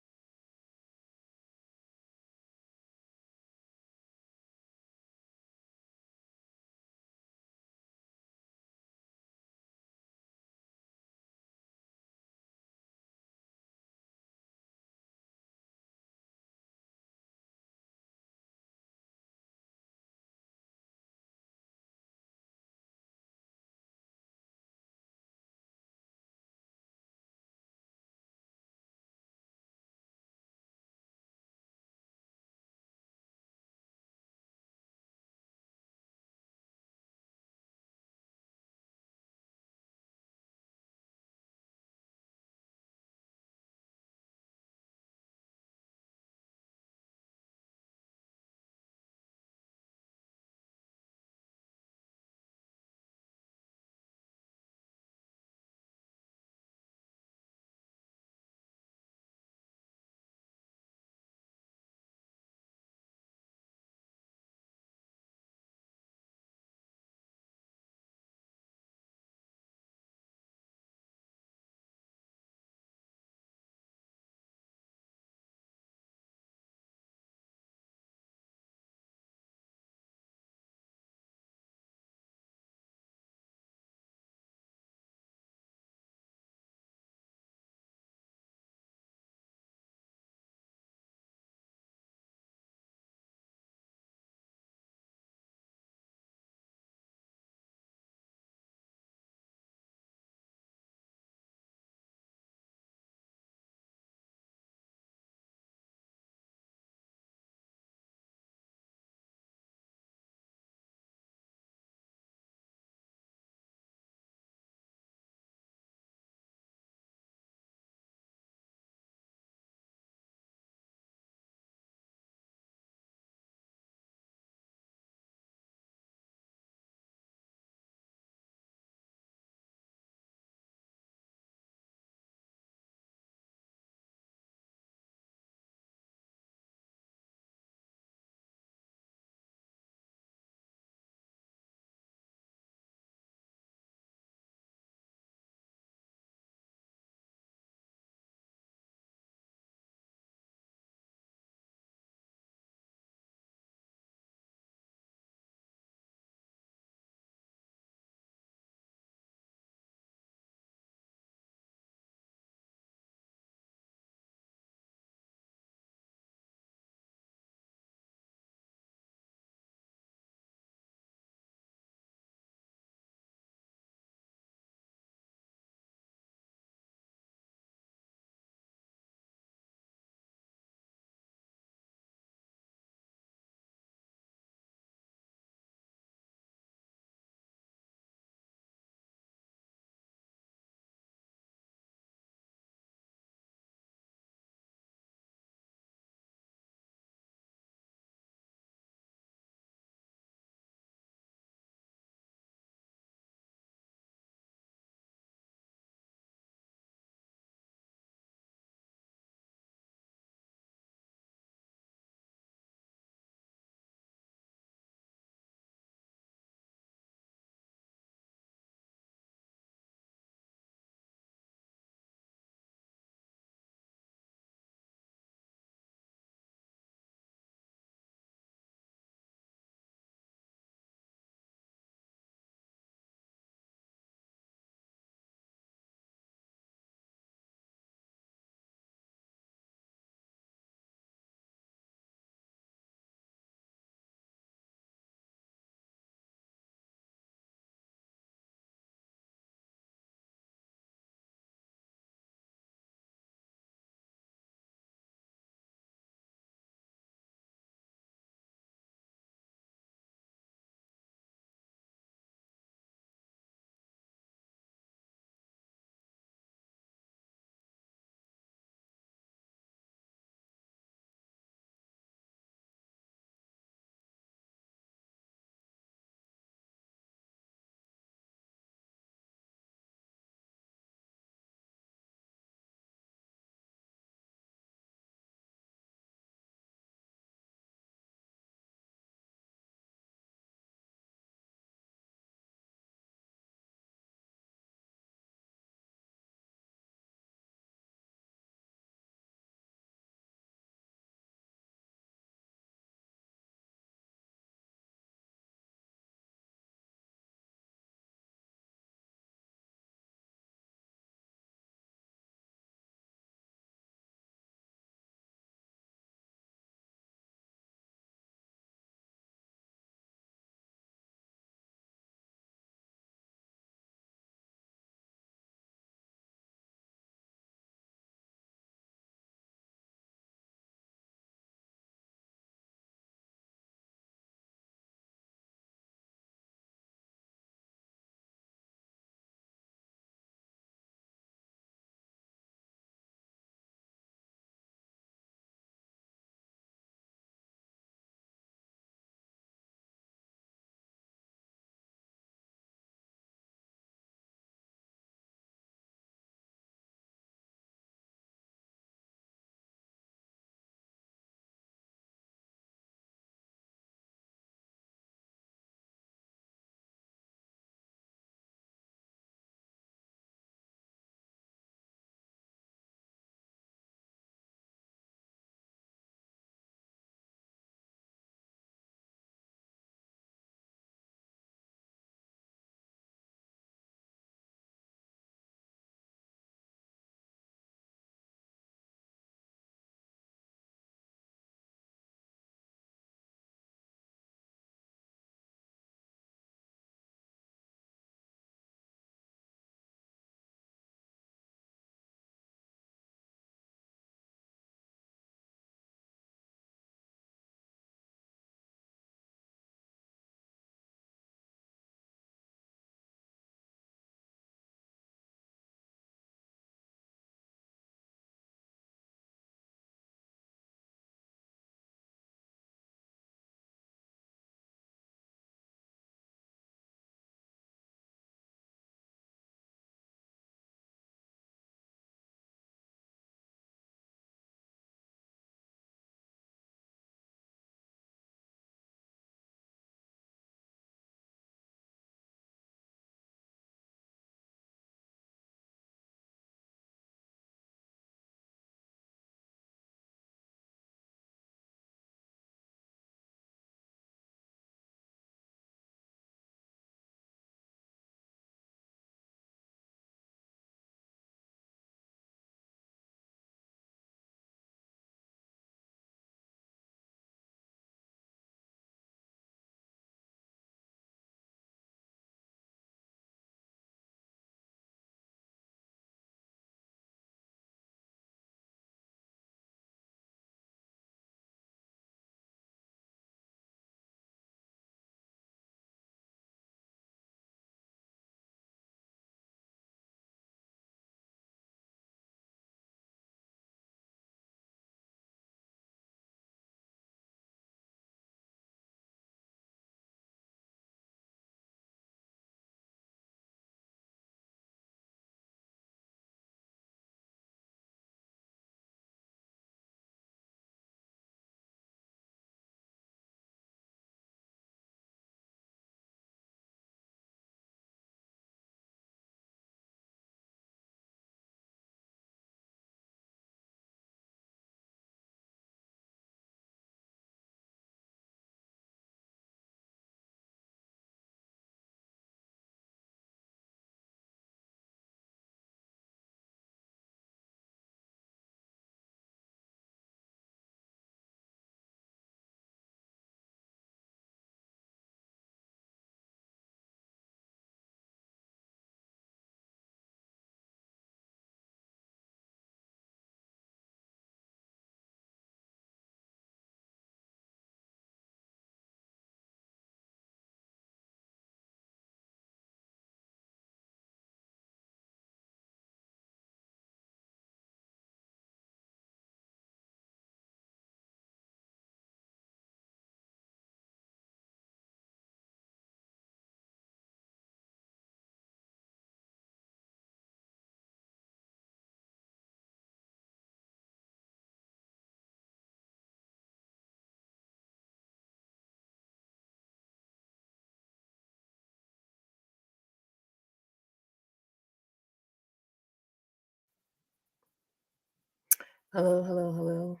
Hello, hello, hello.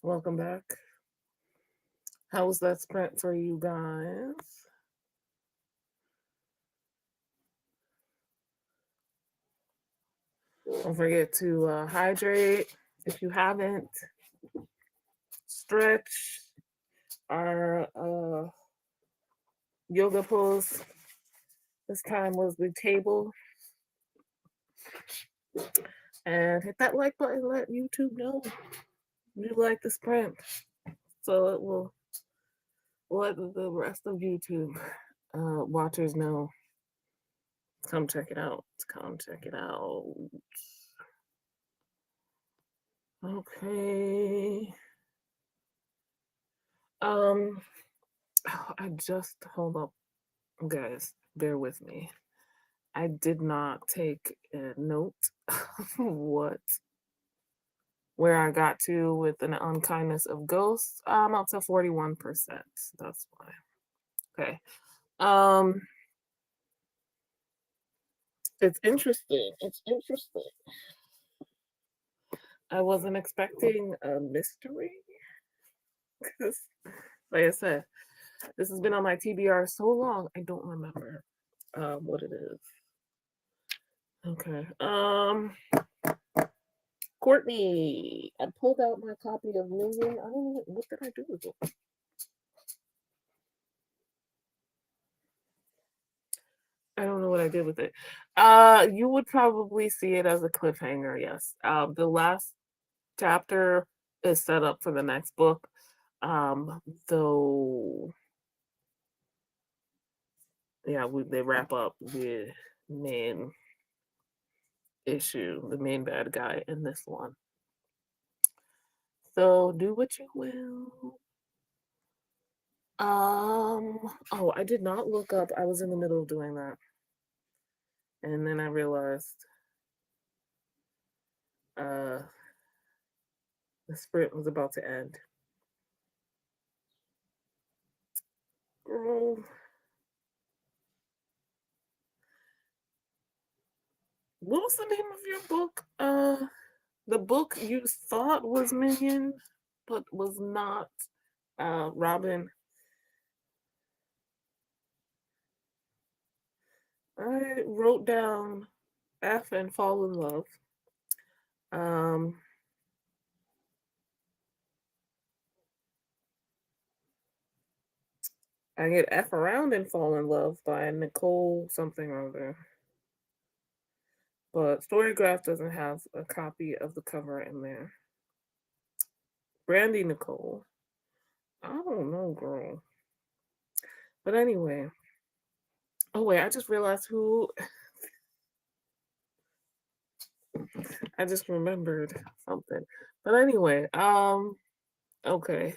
Welcome back. How was that sprint for you guys? Don't forget to hydrate if you haven't. Stretch. Our yoga pose this time was the table. And hit that like button. Let YouTube know you like the sprint, so it will let the rest of YouTube watchers know. Come check it out. Come check it out. Okay. I just hold up, guys. Bear with me. I did not take a note of where I got to with an unkindness of ghosts. I'm up to 41%. That's why. Okay. It's interesting. It's interesting. I wasn't expecting a mystery. Like I said, this has been on my TBR so long, I don't remember what it is. Okay. Courtney, I pulled out my copy of Minion. I don't know what did I do with it. I don't know what I did with it. You would probably see it as a cliffhanger, yes. The last chapter is set up for the next book. Though yeah, they wrap up the main issue, the main bad guy in this one. So do what you will. Oh, I did not look up. I was in the middle of doing that. And then I realized the sprint was about to end. Girl. What was the name of your book? The book you thought was Minion, but was not Robin. I wrote down F and Fall in Love. I get F around and Fall in Love by Nicole something or other. But Storygraph doesn't have a copy of the cover in there. Brandy Nicole. I don't know, girl. But anyway. Oh wait, I just realized who I just remembered something. But anyway, okay.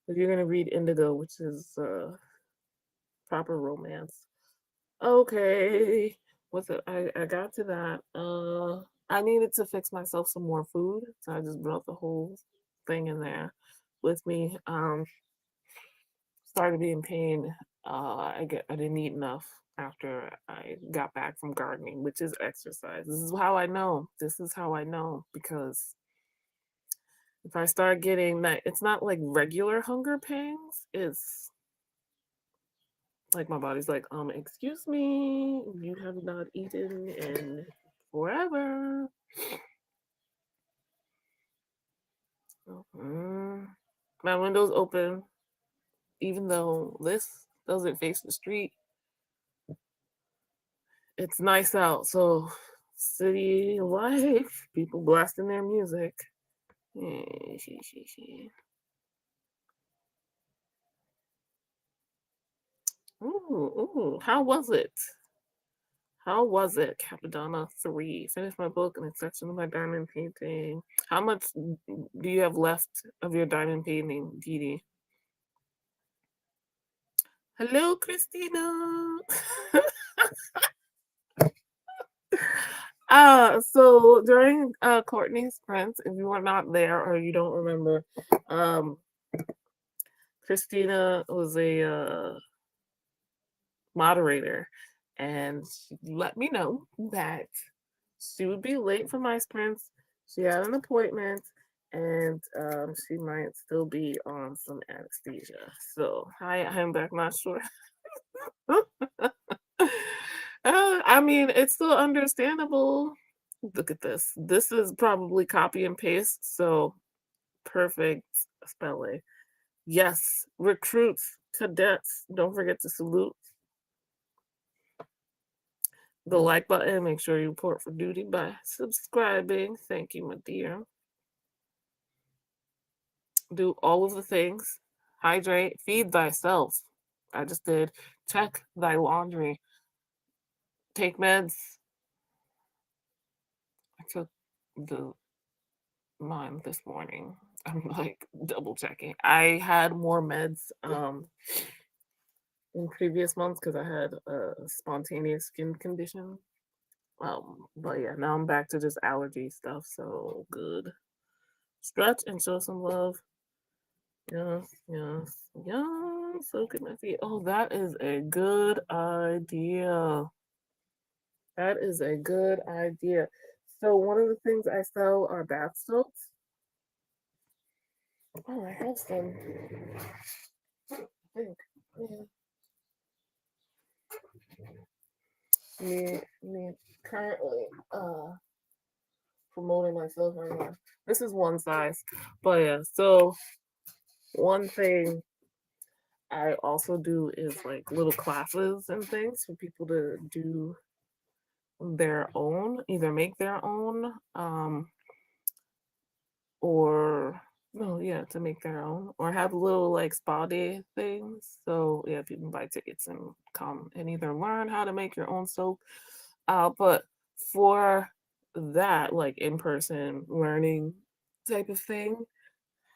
So you're gonna read Indigo, which is proper romance. Okay. What's it? I got to that. I needed to fix myself some more food, so I just brought the whole thing in there with me. Started being pain. I didn't eat enough after I got back from gardening, which is exercise. This is how I know. This is how I know because if I start getting that, it's not like regular hunger pangs. It's like my body's like, excuse me, you have not eaten in forever. My window's open, even though this doesn't face the street. It's nice out, so city life, people blasting their music. Ooh, how was it? How was it? Capadonna 3. Finished my book and a section of my diamond painting. How much do you have left of your diamond painting, Didi? Hello, Christina. So during Courtney's sprints, if you were not there or you don't remember, Christina was a moderator, and she let me know that she would be late for my sprints She had an appointment, and she might still be on some anesthesia. So I'm back. Not sure. I mean, it's still understandable. Look at this. This is probably copy and paste. So perfect spelling. Yes, recruits, cadets. Don't forget to salute the like button. Make sure you report for duty by subscribing. Thank you, my dear. Do all of the things. Hydrate, feed thyself. I just did. Check thy laundry. Take meds. I took the mine this morning. I'm like double checking. I had more meds in previous months because I had a spontaneous skin condition. But yeah, now I'm back to just allergy stuff. So good. Stretch and show some love. Yes, yes, yes. Look at my feet. Oh, that is a good idea. That is a good idea. So one of the things I sell are bath soaps. Oh, I have some. I think. Yeah. Me currently promoting myself right now. This is one size. But yeah, so one thing I also do is like little classes and things for people to do their own, either make their own, or no, yeah, to make their own, or have little like spa day things. So yeah, if you can buy tickets and come and either learn how to make your own soap, but for that like in person learning type of thing,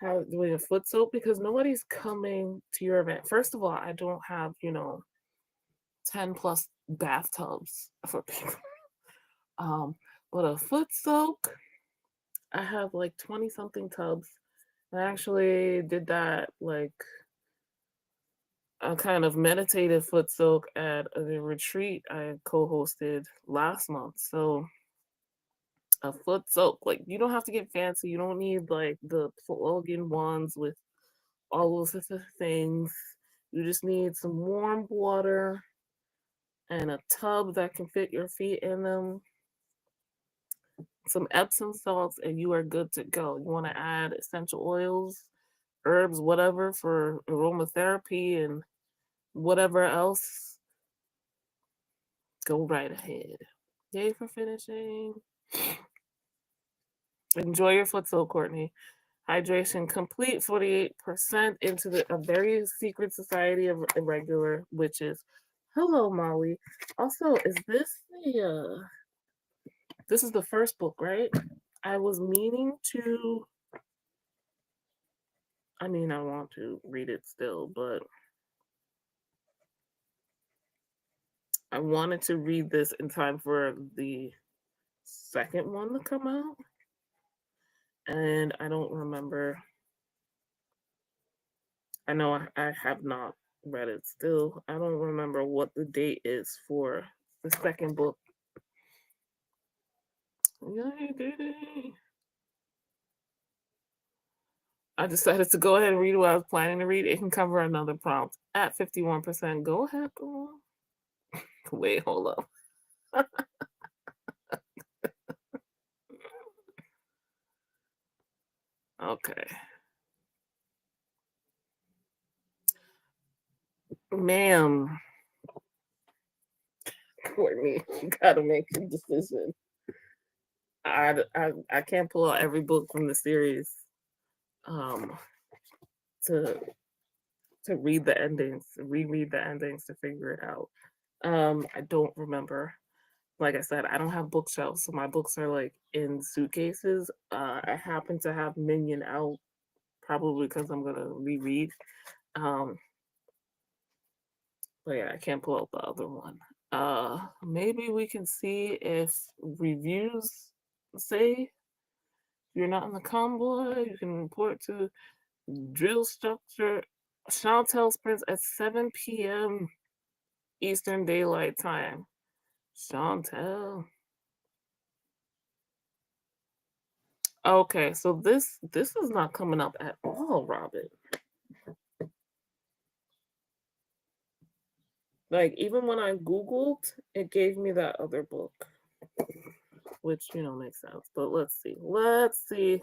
how doing a foot soap because nobody's coming to your event. First of all, I don't have 10 plus bathtubs for people. Um, but a foot soak, I have like 20 something tubs. I actually did that like a kind of meditative foot soak at the retreat I co-hosted last month. So a foot soak, like you don't have to get fancy. You don't need like the plug-in ones with all those things. You just need some warm water and a tub that can fit your feet in them, some Epsom salts, and you are good to go. You want to add essential oils, herbs, whatever for aromatherapy and whatever else, go right ahead. Yay for finishing. Enjoy your foot soak, Courtney. Hydration complete 48% into a very secret society of irregular witches. Hello, Molly. Also, is this this is the first book, right? I was meaning to, I mean, I want to read it still, but I wanted to read this in time for the second one to come out. And I don't remember. I know I have not read it still. I don't remember what the date is for the second book. Yay, Didi. I decided to go ahead and read what I was planning to read. It can cover another prompt at 51%. Go ahead, girl. Wait, hold up. Okay. Ma'am, Courtney, you gotta make a decision. I can't pull out every book from the series um to read the endings, reread the endings to figure it out. I don't remember. Like I said, I don't have bookshelves, so my books are like in suitcases. I happen to have Minion out, probably because I'm gonna reread. Um, but yeah, I can't pull out the other one. Maybe we can see if reviews say you're not in the convoy. You can report to drill structure. Chantel sprints at 7 p.m. Eastern Daylight Time. Chantel. Okay, so this is not coming up at all, Robin. Like, even when I Googled, it gave me that other book, which, makes sense. But let's see. Let's see.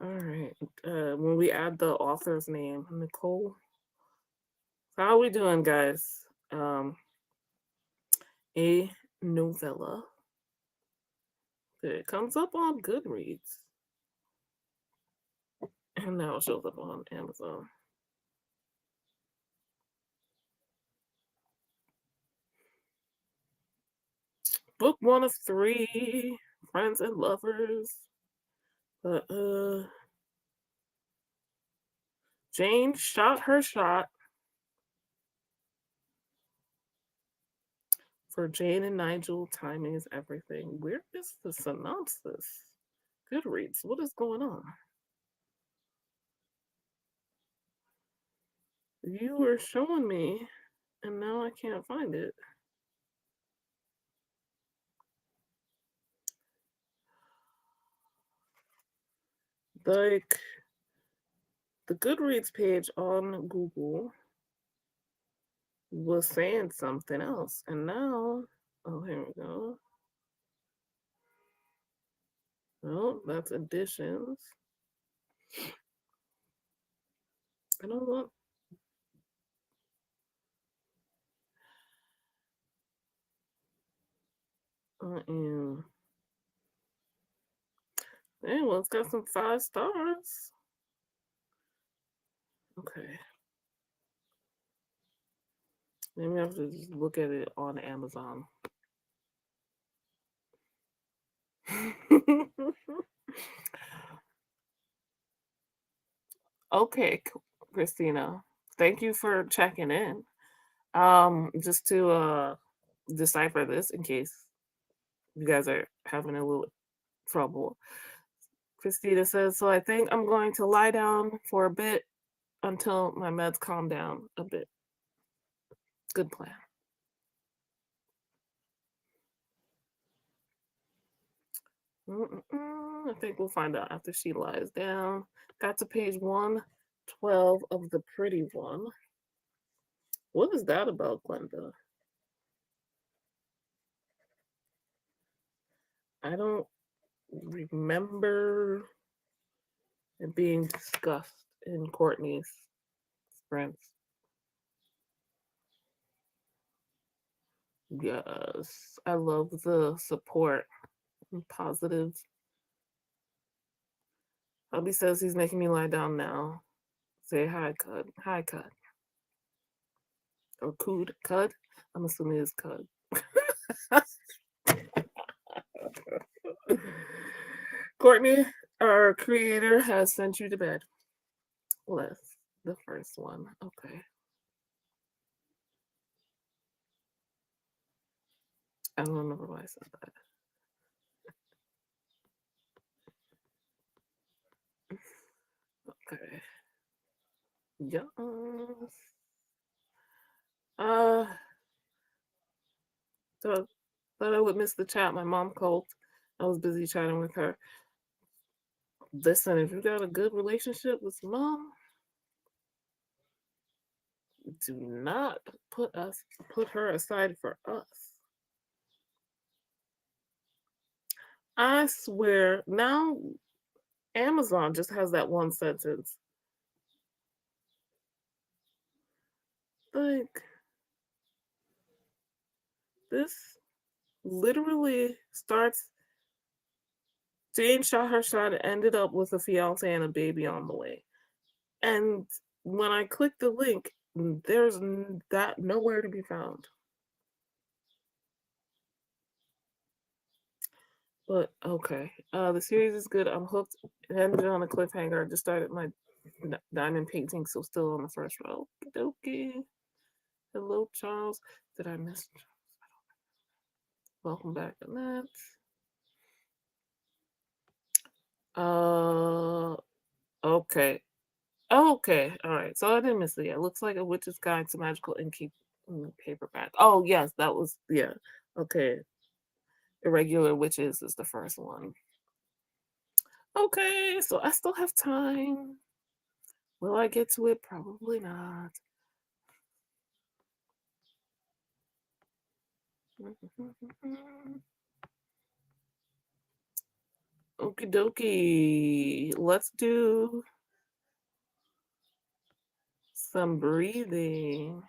All right. When we add the author's name, Nicole. How are we doing, guys? A novella. It comes up on Goodreads. And now it shows up on Amazon. Book 1 of 3, Friends and Lovers. Jane shot her shot. For Jane and Nigel, timing is everything. Where is the synopsis? Goodreads, what is going on? You were showing me, and now I can't find it. Like, the Goodreads page on Google was saying something else, and now, oh, here we go. Oh, that's additions. I don't want. I am. Hey, well, it's got some 5 stars. Okay. Maybe I have to just look at it on Amazon. Okay, Christina. Thank you for checking in. Just to decipher this in case you guys are having a little trouble. Christina says, so I think I'm going to lie down for a bit until my meds calm down a bit. Good plan. I think we'll find out after she lies down. Got to page 112 of the pretty one. What is that about, Glenda? I don't remember it being discussed in Courtney's sprints. Yes, I love the support and positive. Hubby says he's making me lie down now. Say hi, Cud. Hi, Cud. Or Cood. Cud? I'm assuming it's Cud. Courtney, our creator, has sent you to bed. Bless the first one. Okay. I don't remember why I said that. Okay. Yes. So thought I would miss the chat. My mom called. I was busy chatting with her. Listen, if you got a good relationship with mom, do not put her aside for us. I swear, now Amazon just has that one sentence. Like, this literally starts. Jane shot her shot and ended up with a fiance and a baby on the way. And when I click the link, there's that nowhere to be found. But okay, the series is good. I'm hooked. It ended on a cliffhanger. I just started my diamond painting, so still on the first row. Okay. Hello, Charles. Did I miss Charles? Welcome back, Annette. Okay. Okay, all right. So I didn't miss it yet. Looks like a witch's guide to magical innkeep paperback. Oh yes, that was yeah. Okay. Irregular witches is the first one. Okay, so I still have time. Will I get to it? Probably not. Okie dokie. Let's do some breathing.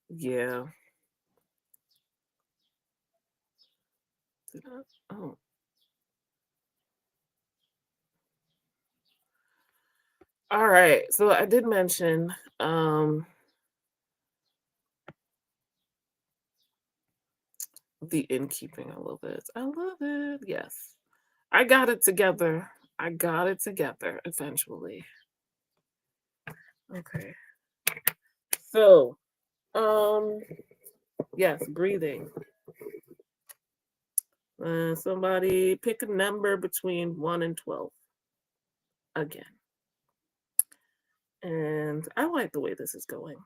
Yeah. Oh. All right. So I did mention the innkeeping. I love it. I love it. Yes. I got it together. I got it together eventually. Okay. So, yes, breathing. Somebody pick a number between 1 and 12 again. And I like the way this is going.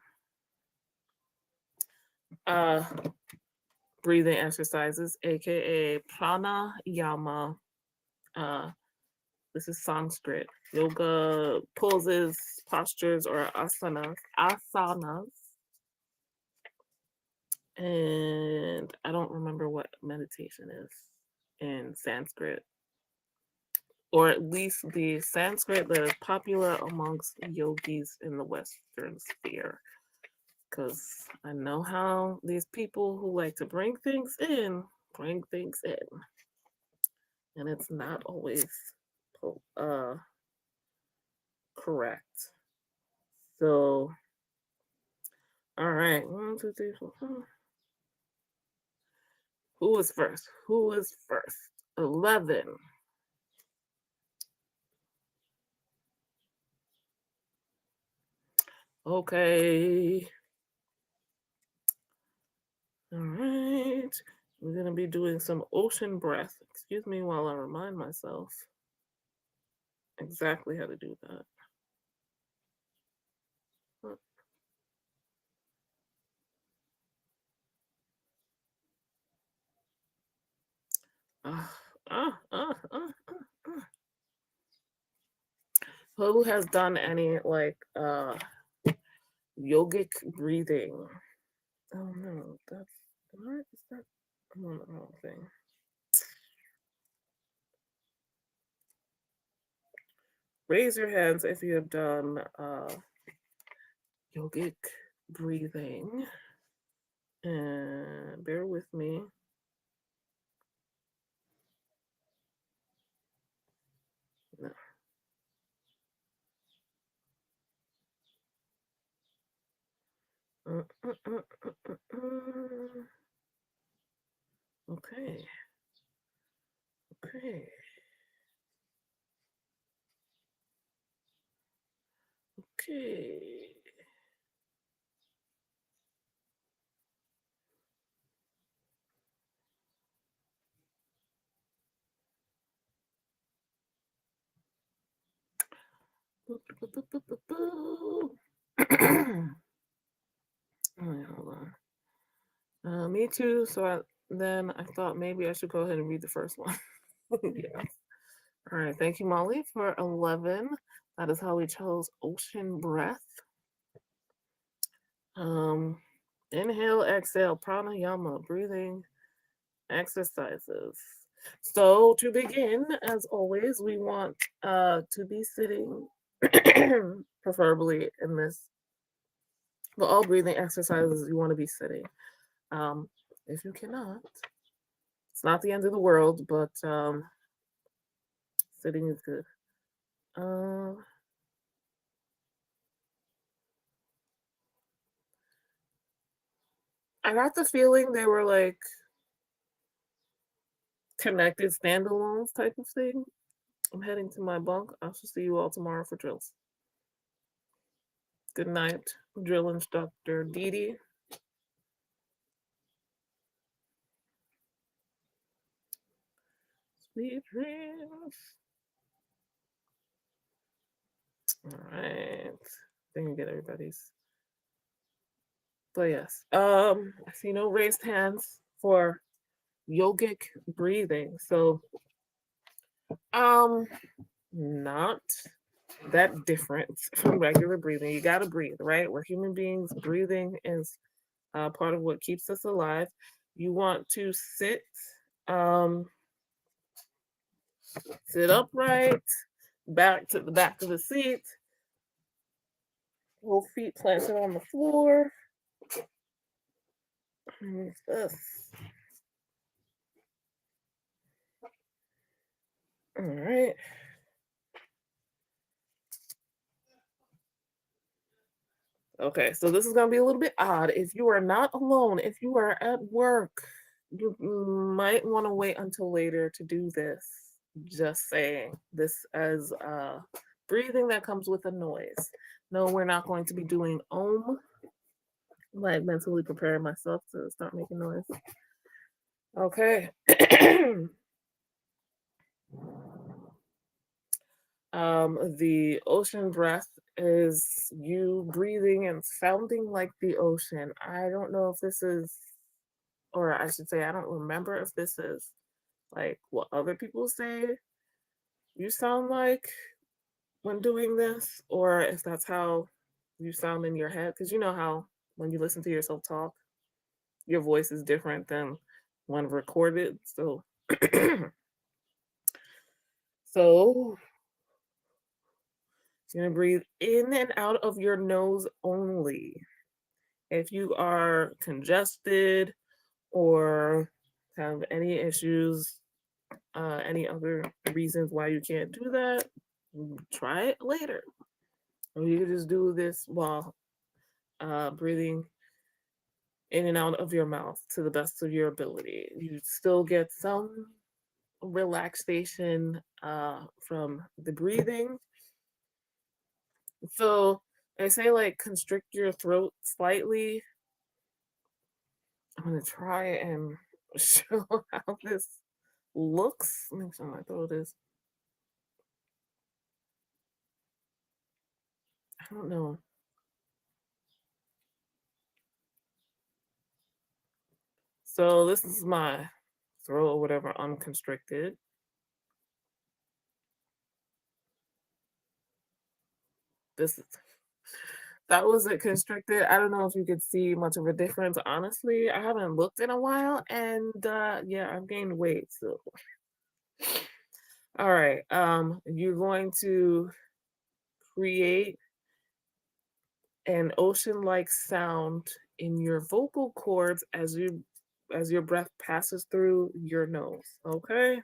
Breathing exercises, aka pranayama. This is Sanskrit. Yoga poses, postures, or asanas. And I don't remember what meditation is in Sanskrit, or at least the Sanskrit that is popular amongst yogis in the Western sphere. Because I know how these people who like to bring things in, and it's not always correct. So, all right, 1, 2, 3, 4, 5. Who was first? 11. Okay. All right. We're going to be doing some ocean breath. Excuse me while I remind myself exactly how to do that. Who has done any like yogic breathing? Oh no, that's what is that? I'm on the wrong thing. Raise your hands if you have done yogic breathing. And bear with me. No. Okay. Okay. Okay. Alright, hold on. Me too. So then I thought maybe I should go ahead and read the first one. Yeah. All right. Thank you, Molly, for 11. That is how we chose ocean breath. Inhale, exhale, pranayama, breathing exercises. So to begin, as always, we want to be sitting, preferably in this. But all breathing exercises, you want to be sitting. If you cannot, it's not the end of the world, but sitting is good. I got the feeling they were like connected standalones type of thing. I'm heading to my bunk. I shall see you all tomorrow for drills. Good night, drill instructor Didi. Sweet dreams. All right. I think I get everybody's. So yes, I see no raised hands for yogic breathing. So not that different from regular breathing. You got to breathe, right? We're human beings. Breathing is part of what keeps us alive. You want to um, sit upright, back to the back of the seat, both feet planted on the floor. All right. Okay, so this is going to be a little bit odd. If you are not alone, if you are at work, you might want to wait until later to do this. Just saying, this as breathing that comes with a noise. No, we're not going to be doing Om. Like mentally preparing myself to start making noise. Okay. The ocean breath is you breathing and sounding like the ocean. I don't know if this is, or I should say, I don't remember if this is like what other people say you sound like when doing this, or if that's how you sound in your head. Because you know how when you listen to yourself talk, your voice is different than when recorded. So, so you're gonna breathe in and out of your nose only. If you are congested or have any issues, any other reasons why you can't do that, try it later. Or you can just do this while breathing in and out of your mouth to the best of your ability. You still get some relaxation from the breathing. So I say like constrict your throat slightly. I'm gonna try and show how this looks. Let me show my throat is. I don't know. So this is my throat or whatever unconstricted. This is that wasn't constricted. I don't know if you could see much of a difference. Honestly, I haven't looked in a while, and yeah, I've gained weight. So, all right, you're going to create an ocean-like sound in your vocal cords as your breath passes through your nose. Okay,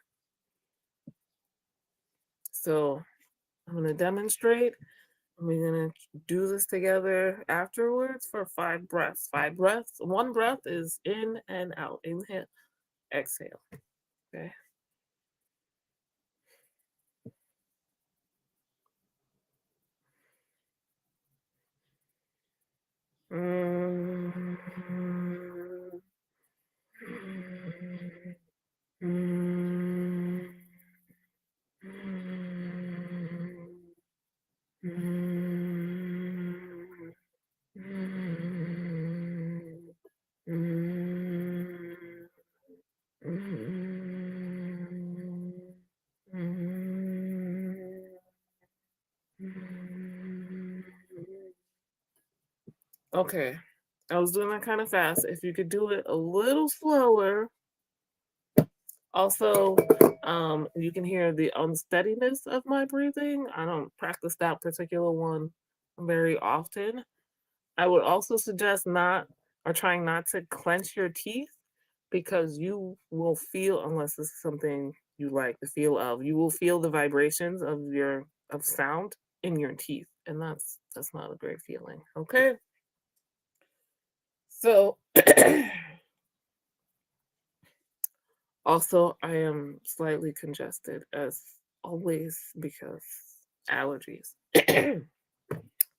so I'm going to demonstrate. We're going to do this together afterwards for 5 breaths. 5 breaths. 1 breath is in and out. Inhale, exhale. Okay. Okay, I was doing that kind of fast. If you could do it a little slower. Also, you can hear the unsteadiness of my breathing. I don't practice that particular one very often. I would also suggest not or trying not to clench your teeth because you will feel, unless this is something you like the feel of, you will feel the vibrations of sound in your teeth, and that's not a great feeling. Okay, so also I am slightly congested as always because allergies.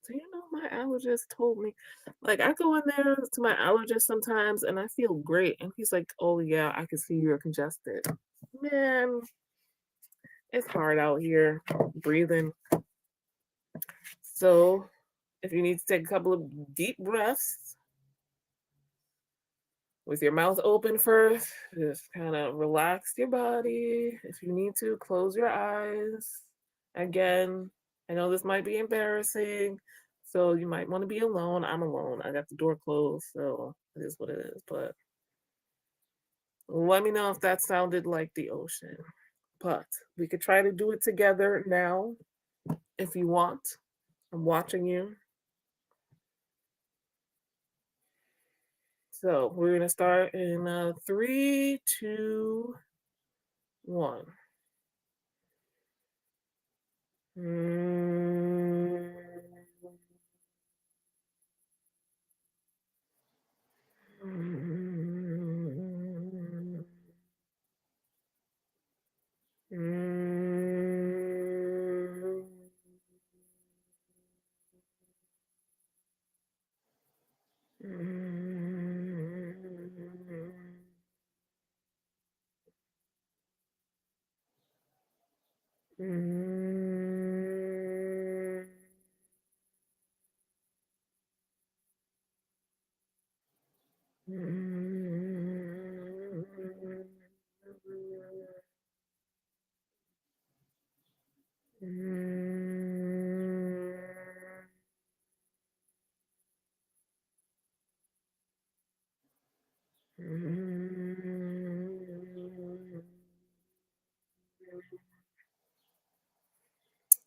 So you know, my allergist told me, like, I go in there to my allergist sometimes and I feel great. And he's like, oh, yeah, I can see you're congested. Man, it's hard out here breathing. So if you need to take a couple of deep breaths, with your mouth open first. Just kind of relax your body. If you need to, close your eyes. Again, I know this might be embarrassing, so you might want to be alone. I'm alone. I got the door closed, so it is what it is. But let me know if that sounded like the ocean. But we could try to do it together now if you want. I'm watching you. So we're going to start in 3, 2, 1. Mm.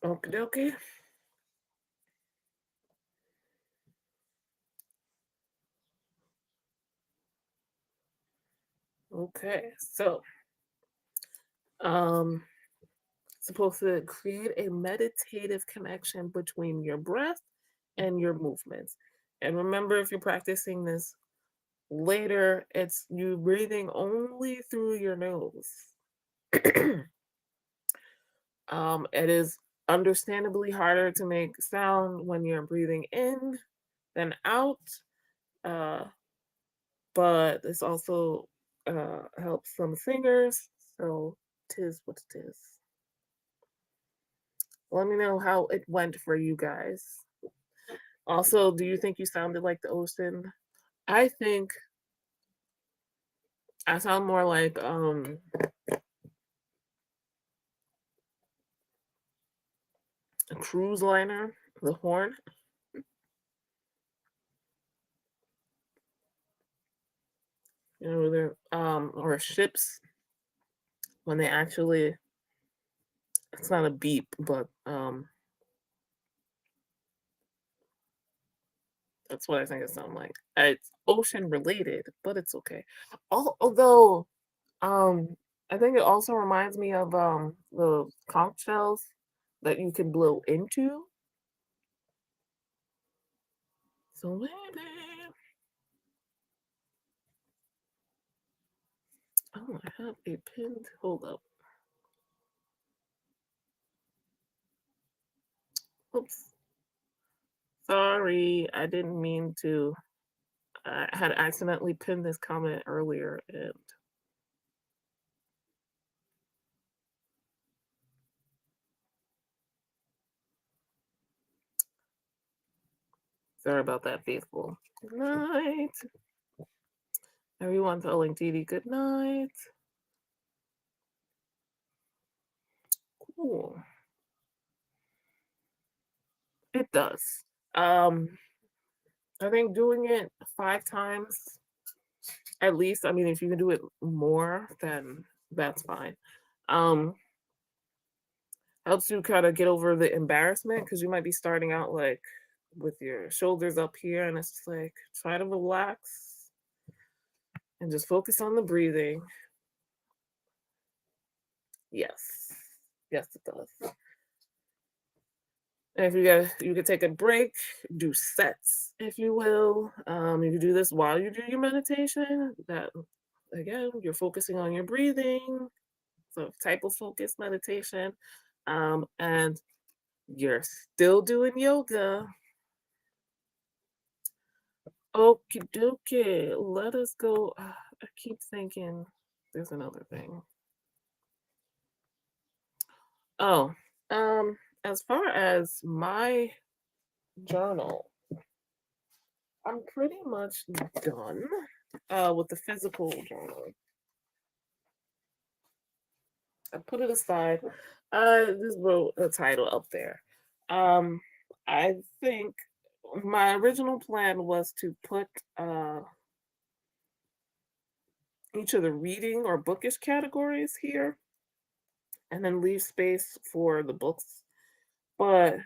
Okie dokie. Okay, so supposed to create a meditative connection between your breath and your movements. And remember, if you're practicing this later, it's you breathing only through your nose. It is understandably harder to make sound when you're breathing in than out, uh, but this also helps some singers. So tis what it is. Let me know how it went for you guys. Also, do you think you sounded like the ocean? I think I sound more like a cruise liner, the horn. You know, they're or ships when they actually, it's not a beep, but that's what I think it sounds like. It's ocean related, but it's okay. Although I think it also reminds me of the conch shells that you can blow into. So maybe. Oh, I have a pinned. Hold up. Oops. Sorry, I didn't mean to. I had accidentally pinned this comment earlier, and sorry about that, faithful. Good night. Everyone telling Didi good night. Cool. It does. I think doing it 5 times at least. I mean, if you can do it more, then that's fine. Um, Helps you kind of get over the embarrassment because you might be starting out like with your shoulders up here, and it's just like try to relax and just focus on the breathing. Yes, yes, it does. And if you could take a break, do sets, if you will. You can do this while you do your meditation. That again, you're focusing on your breathing, so type of focus meditation, and you're still doing yoga. Okie dokie. Let us go. I keep thinking there's another thing. Oh, as far as my journal, I'm pretty much done. with the physical journal. I put it aside. I just wrote a title up there. Um, I think my original plan was to put each of the reading or bookish categories here and then leave space for the books. But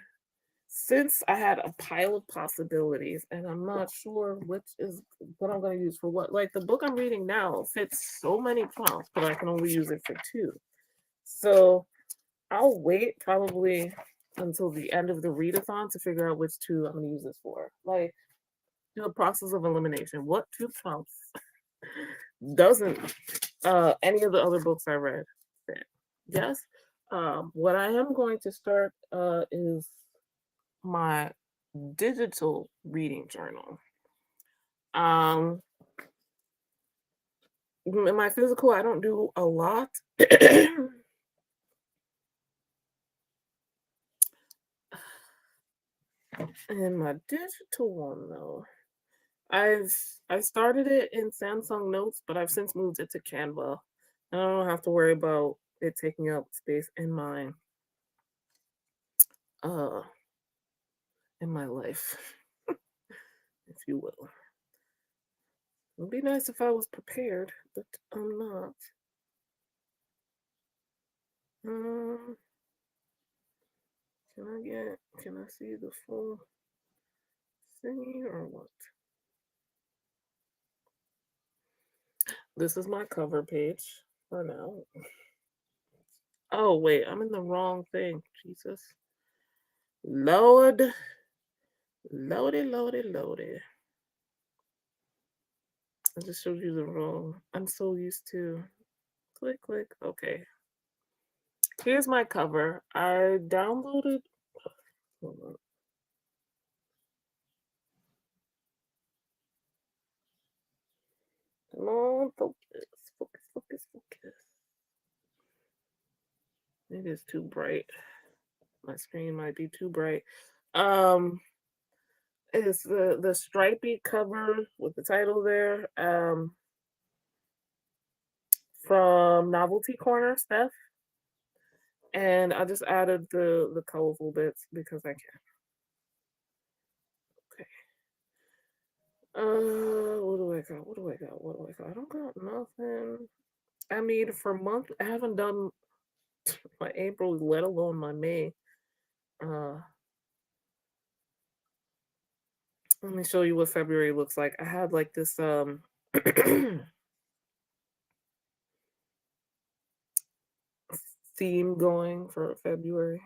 since I had a pile of possibilities and I'm not sure which is what I'm going to use for what, like the book I'm reading now fits so many prompts, but I can only use it for two. So I'll wait probably until the end of the readathon to figure out which two I'm going to use this for. Like, do a process of elimination. What two prompts doesn't any of the other books I read fit? Yes. What I am going to start is my digital reading journal. In my physical, I don't do a lot. In my digital one though, I started it in Samsung Notes, but I've since moved it to Canva. I don't have to worry about it taking up space uh in my life, if you will. It would be nice if I was prepared, but I'm not. Um, can I see the full thing or what? This is my cover page for now. Oh, wait, I'm in the wrong thing. Jesus. Lord. Loaded. I just showed you the wrong. I'm so used to click. Okay. Here's my cover. I downloaded. Hold on. Come on, focus. It is too bright. My screen might be too bright. Um, it's the stripy cover with the title there. From Novelty Corner Steph, and I just added the colorful bits because I can. Okay. What do I got? I don't got nothing. I mean, for month, I haven't done my April, let alone my May. Let me show you what February looks like. I had like this theme going for February.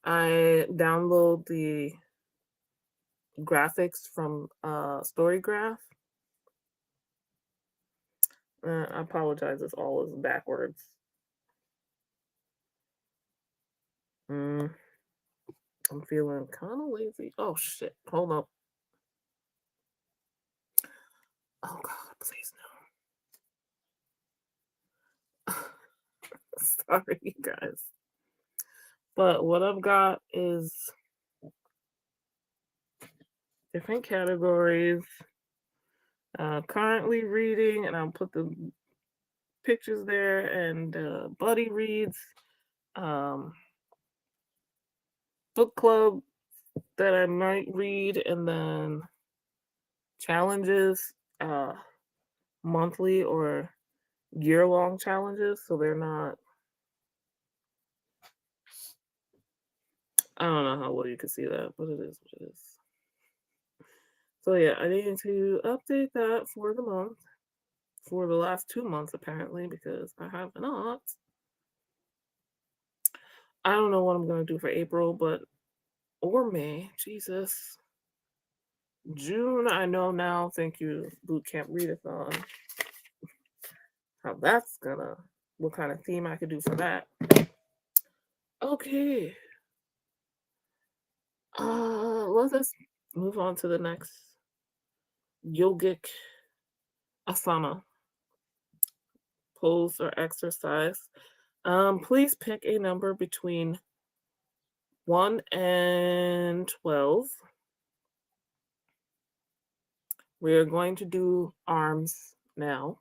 I download the graphics from Storygraph. I apologize if all is backwards. I'm feeling kind of lazy. Oh shit! Hold up. Oh God, please no. Sorry, you guys. But what I've got is different categories. Currently reading, and I'll put the pictures there, and buddy reads. Book club that I might read, and then challenges, monthly or year-long challenges, so they're not. I don't know how well you can see that, but it is what it is. So yeah, I need to update that for the month, for the last 2 months apparently, because I have not. I don't know what I'm gonna do for April, but or May. Jesus. June, I know now. Thank you, Boot Camp Readathon. How that's gonna, what kind of theme I could do for that. Okay. Let's move on to the next yogic asana, pose or exercise. Please pick a number between 1 and 12. We're going to do arms now.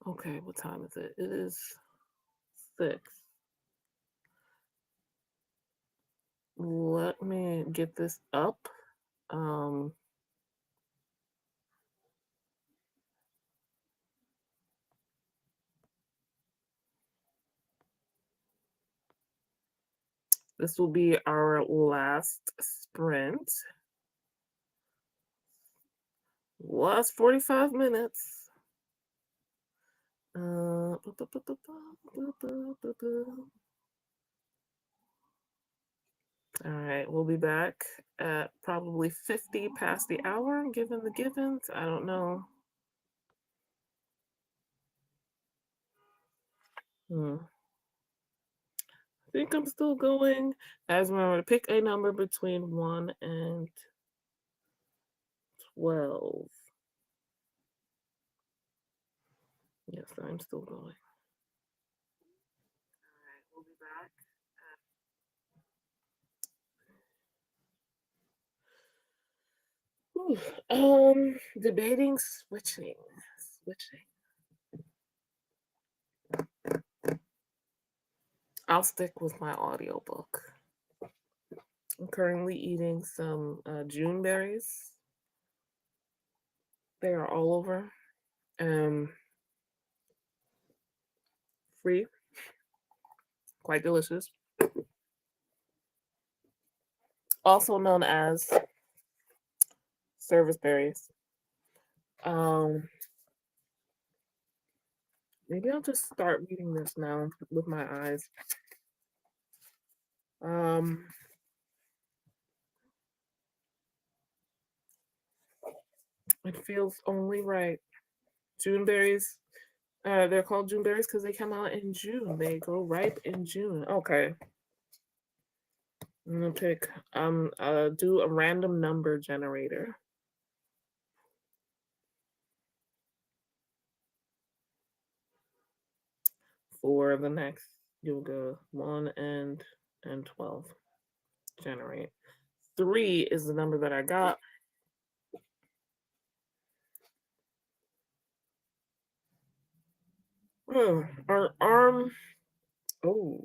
Okay, what time is it? It is 6. Let me get this up. This will be our last sprint. Last 45 minutes. All right, we'll be back at probably 50 past the hour, given the givens. I don't know. I think I'm still going. As remember to pick a number between 1 and 12. Yes, I'm still going. All right, we'll be back. Debating switching. I'll stick with my audiobook. I'm currently eating some June berries. They are all over. Free. Quite delicious. Also known as service berries. Maybe I'll just start reading this now with my eyes. It feels only right. June berries. They're called June berries because they come out in June. They go ripe in June. Okay. I'm gonna pick. Do a random number generator. For the next, you'll go 1 and 12. Generate. 3 is the number that I got. Oh, our arm. Oh,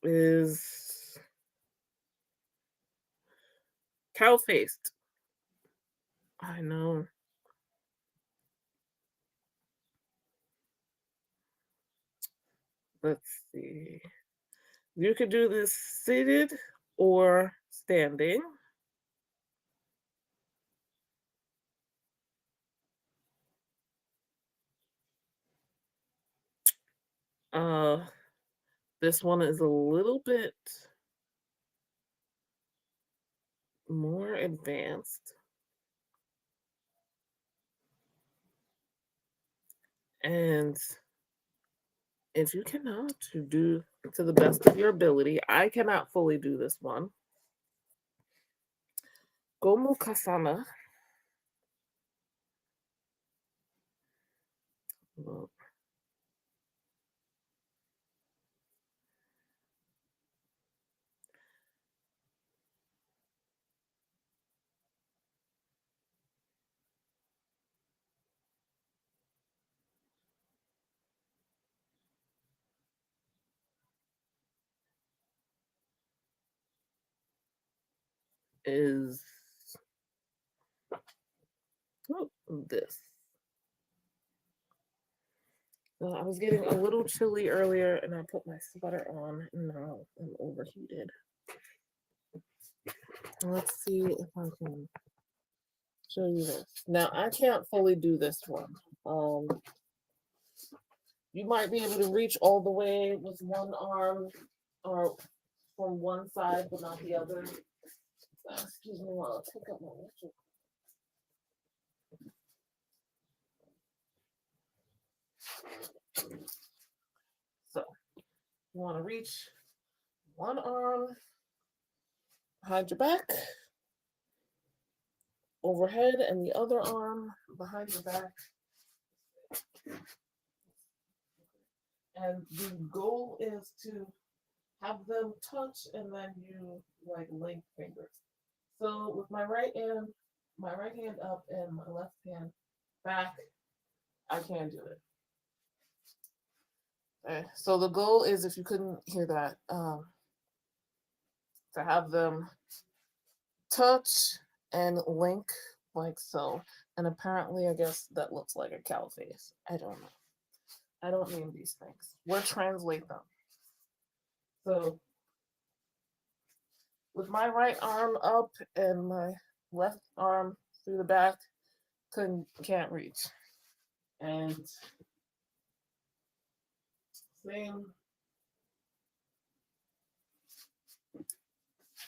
is cow faced. I know. Let's see. You could do this seated or standing. This one is a little bit more advanced. And if you cannot do to the best of your ability, I cannot fully do this one. Gomu Kasana. Is this. I was getting a little chilly earlier and I put my sweater on and now I'm overheated. Let's see if I can show you this. Now I can't fully do this one. You might be able to reach all the way with one arm or from one side but not the other. Excuse me while I pick up my lecture. So you want to reach one arm behind your back overhead and the other arm behind your back. And the goal is to have them touch and then you like link fingers. So with my right hand up and my left hand back, I can do it. Okay. So the goal is, if you couldn't hear that, to have them touch and link like so. And apparently, I guess that looks like a cow face. I don't know. I don't name these things. We'll translate them. So with my right arm up and my left arm through the back, can't reach. And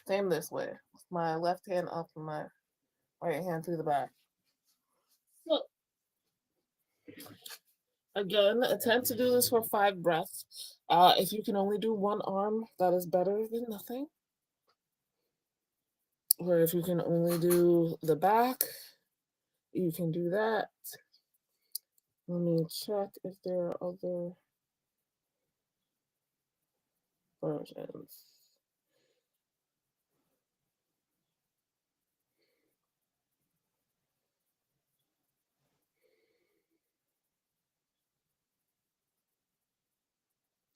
same this way. With my left hand up and my right hand through the back. So again, attempt to do this for 5 breaths. If you can only do one arm, that is better than nothing. Or if you can only do the back, you can do that. Let me check if there are other versions.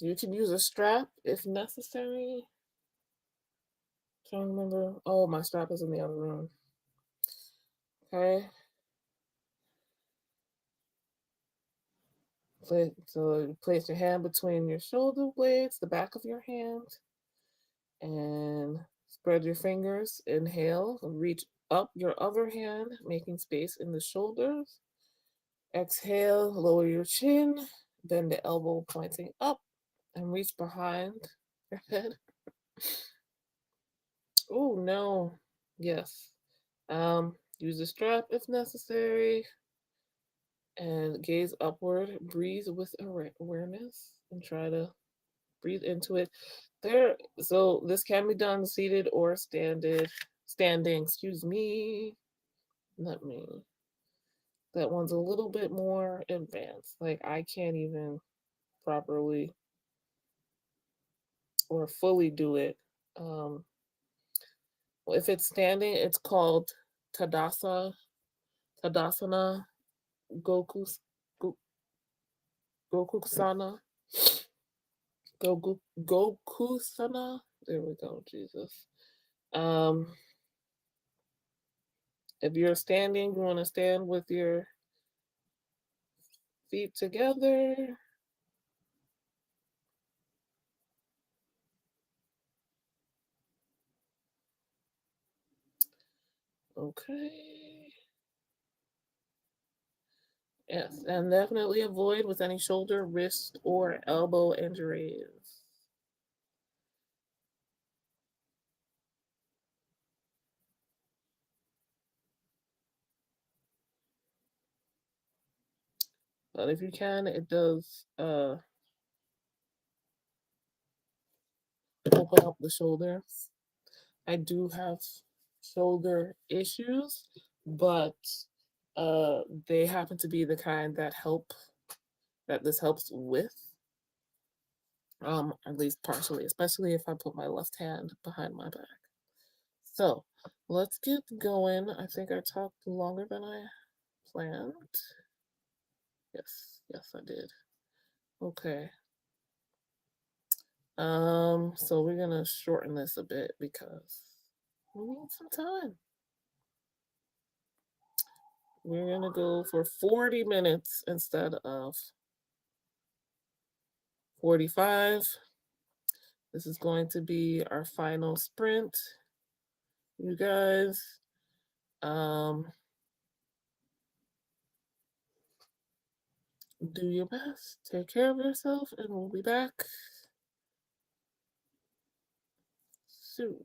You can use a strap if necessary. Trying to remember. Oh, my strap is in the other room. Okay. So you place your hand between your shoulder blades, the back of your hand, and spread your fingers. Inhale, reach up your other hand, making space in the shoulders. Exhale, lower your chin, bend the elbow pointing up, and reach behind your head. Oh, no. Yes. Use a strap if necessary. And gaze upward. Breathe with awareness and try to breathe into it. So this can be done seated or standing. Excuse me. That one's a little bit more advanced. Like I can't even properly or fully do it. If it's standing, it's called Tadasana, Goku, Gokusana, Gokusana. There we go, Jesus. If you're standing, you want to stand with your feet together. Okay. Yes, and definitely avoid with any shoulder, wrist, or elbow injuries. But if you can, it does open up the shoulders. I do have shoulder issues, but they happen to be the kind that this helps with. At least partially, especially if I put my left hand behind my back. So let's get going. I think I talked longer than I planned. Yes, I did. Okay. So we're gonna shorten this a bit because we need some time. We're gonna go for 40 minutes instead of 45. This is going to be our final sprint. You guys, do your best. Take care of yourself, and we'll be back soon.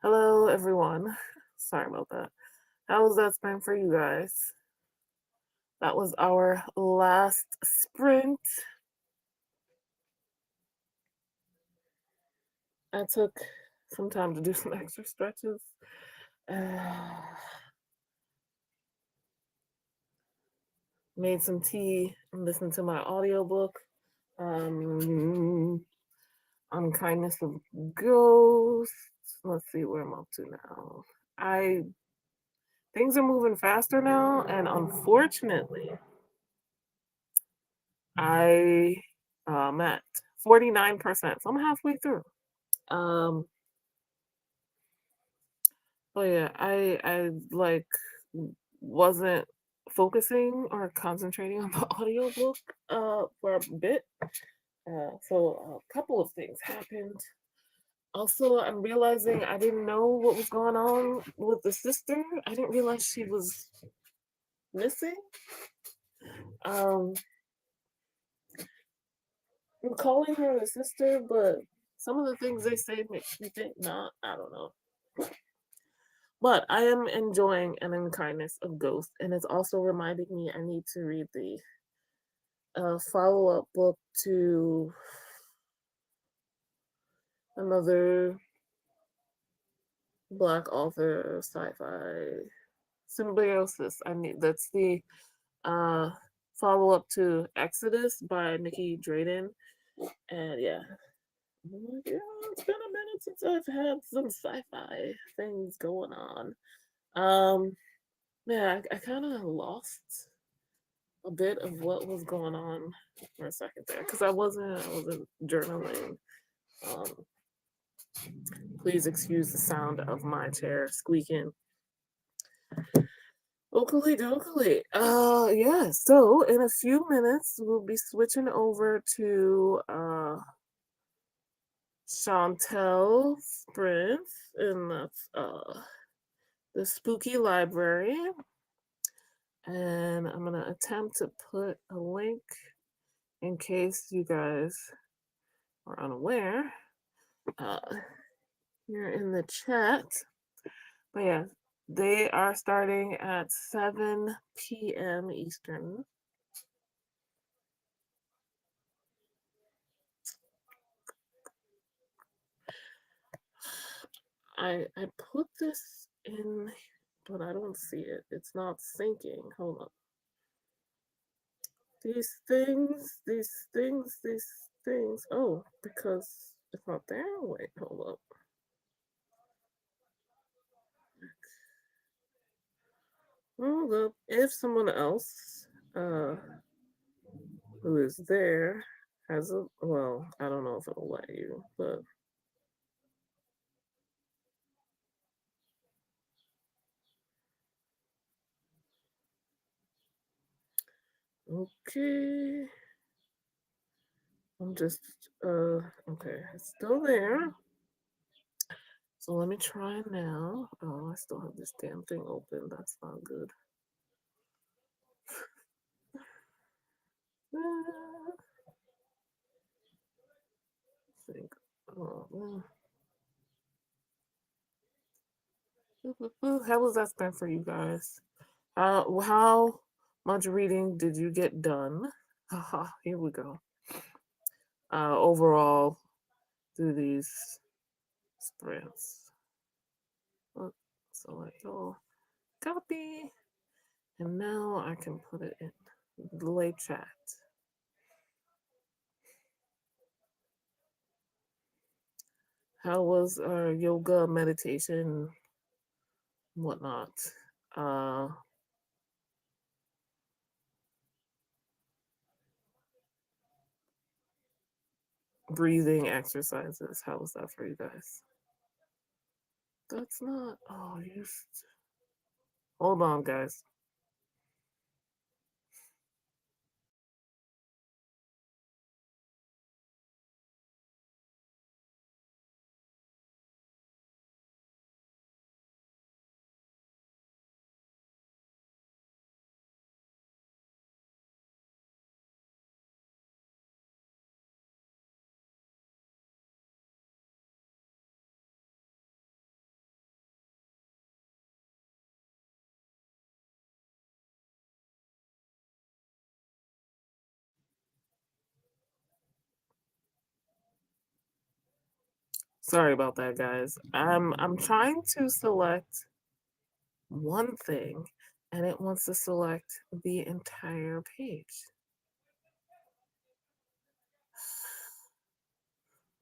Hello, everyone. Sorry about that. How was that sprint for you guys? That was our last sprint. I took some time to do some extra stretches. Made some tea and listened to my audiobook. Unkindness of Ghosts. Let's see where I'm up to now. Things are moving faster now, and unfortunately, I'm at 49%, so I'm halfway through. Oh yeah, I like wasn't focusing or concentrating on the audiobook for a bit. So a couple of things happened. Also, I'm realizing I didn't know what was going on with the sister. I didn't realize she was missing. Um, I'm calling her the sister, but some of the things they say makes me think not. I don't know. But I am enjoying An Unkindness of Ghost, and it's also reminding me I need to read the follow-up book to another Black author sci-fi, Symbiosis. That's the follow-up to Exodus by Nikki Drayden, and yeah. Yeah, it's been a minute since I've had some sci-fi things going on. Yeah, I kind of lost a bit of what was going on for a second there because I wasn't journaling. Um, please excuse the sound of my chair squeaking. Oakley dokley. Yeah. So in a few minutes we'll be switching over to Chantel Sprint in the spooky library. And I'm gonna attempt to put a link in case you guys are unaware here in the chat. But yeah, they are starting at 7 p.m. Eastern. I put this in, but I don't see it. It's not syncing. Hold up. These things. Oh, because it's not there. Wait, hold up. Hold up. If someone else who is there has a, well, I don't know if it'll let you, but okay. I'm just okay, it's still there. So let me try now. Oh, I still have this damn thing open. That's not good. Think. Oh, how was that spent for you guys? How much reading did you get done? Haha, here we go. Overall, through these sprints. So you'll copy, and now I can put it in the late chat. How was our yoga, meditation, whatnot? Breathing exercises. How was that for you guys? That's not. Oh, you. Hold on, guys. Sorry about that, guys. I'm trying to select one thing and it wants to select the entire page.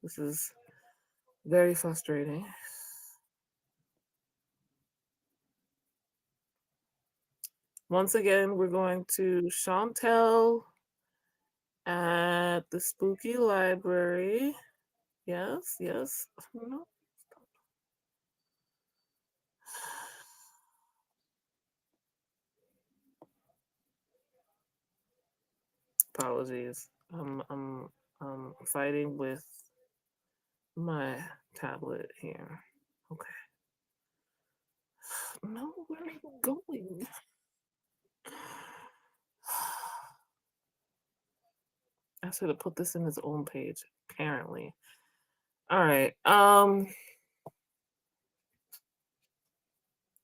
This is very frustrating. Once again, we're going to Chantel at the Spooky Library. Yes, yes. No. Apologies. I'm fighting with my tablet here. Okay. No, where are you going? I should have put this in his own page, apparently. All right.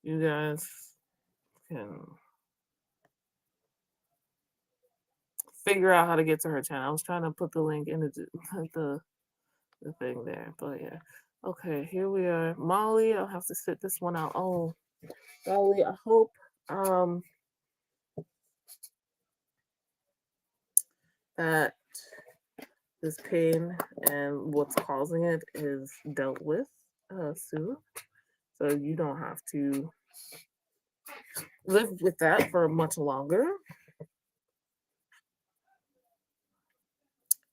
You guys can figure out how to get to her channel. I was trying to put the link in the thing there, but yeah. Okay, here we are. Molly, I'll have to sit this one out. Oh, Molly, I hope that this pain and what's causing it is dealt with soon, so you don't have to live with that for much longer.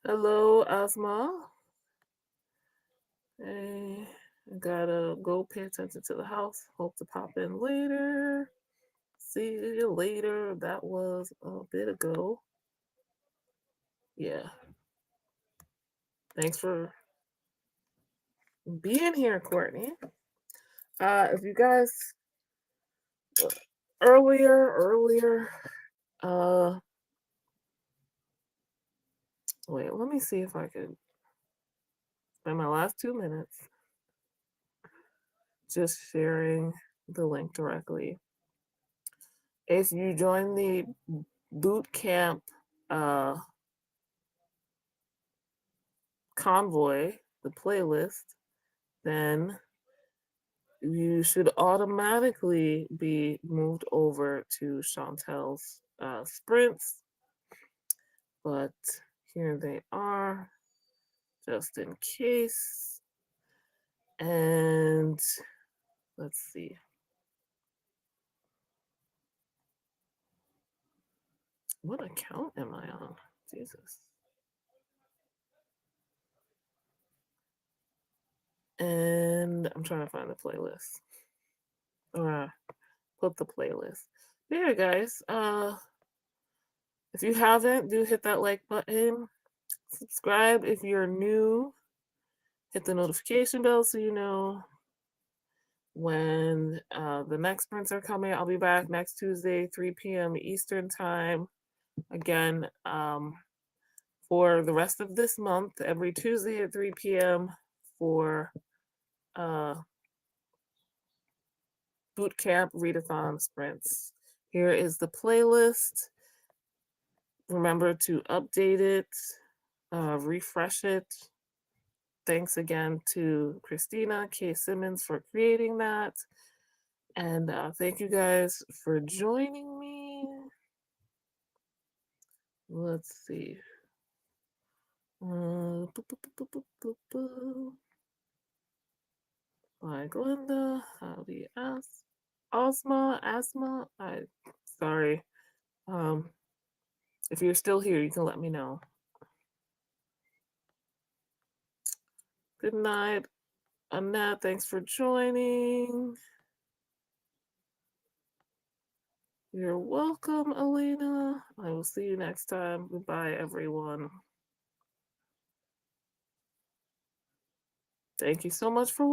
Hello, Asma. Hey, I gotta go pay attention to the house. Hope to pop in later. See you later. That was a bit ago. Yeah. Thanks for being here, Courtney. If you guys earlier, wait, let me see if I could spend my last 2 minutes just sharing the link directly. If you join the boot camp convoy, the playlist, then you should automatically be moved over to Chantel's sprints. But here they are, just in case. And let's see. What account am I on? Jesus. And I'm trying to find the playlist. Put the playlist. There, guys. If you haven't, do hit that like button. Subscribe if you're new. Hit the notification bell so you know when the next sprints are coming. I'll be back next Tuesday, 3 p.m. Eastern time. Again, for the rest of this month, every Tuesday at 3 p.m. for Boot Camp Readathon sprints. Here is the playlist. Remember to update it, refresh it. Thanks again to Christina K. Simmons for creating that. And thank you guys for joining me. Let's see. Hi, Glenda. Howdy, Asma. Sorry. If you're still here, you can let me know. Good night, Annette. Thanks for joining. You're welcome, Elena. I will see you next time. Goodbye, everyone. Thank you so much for watching.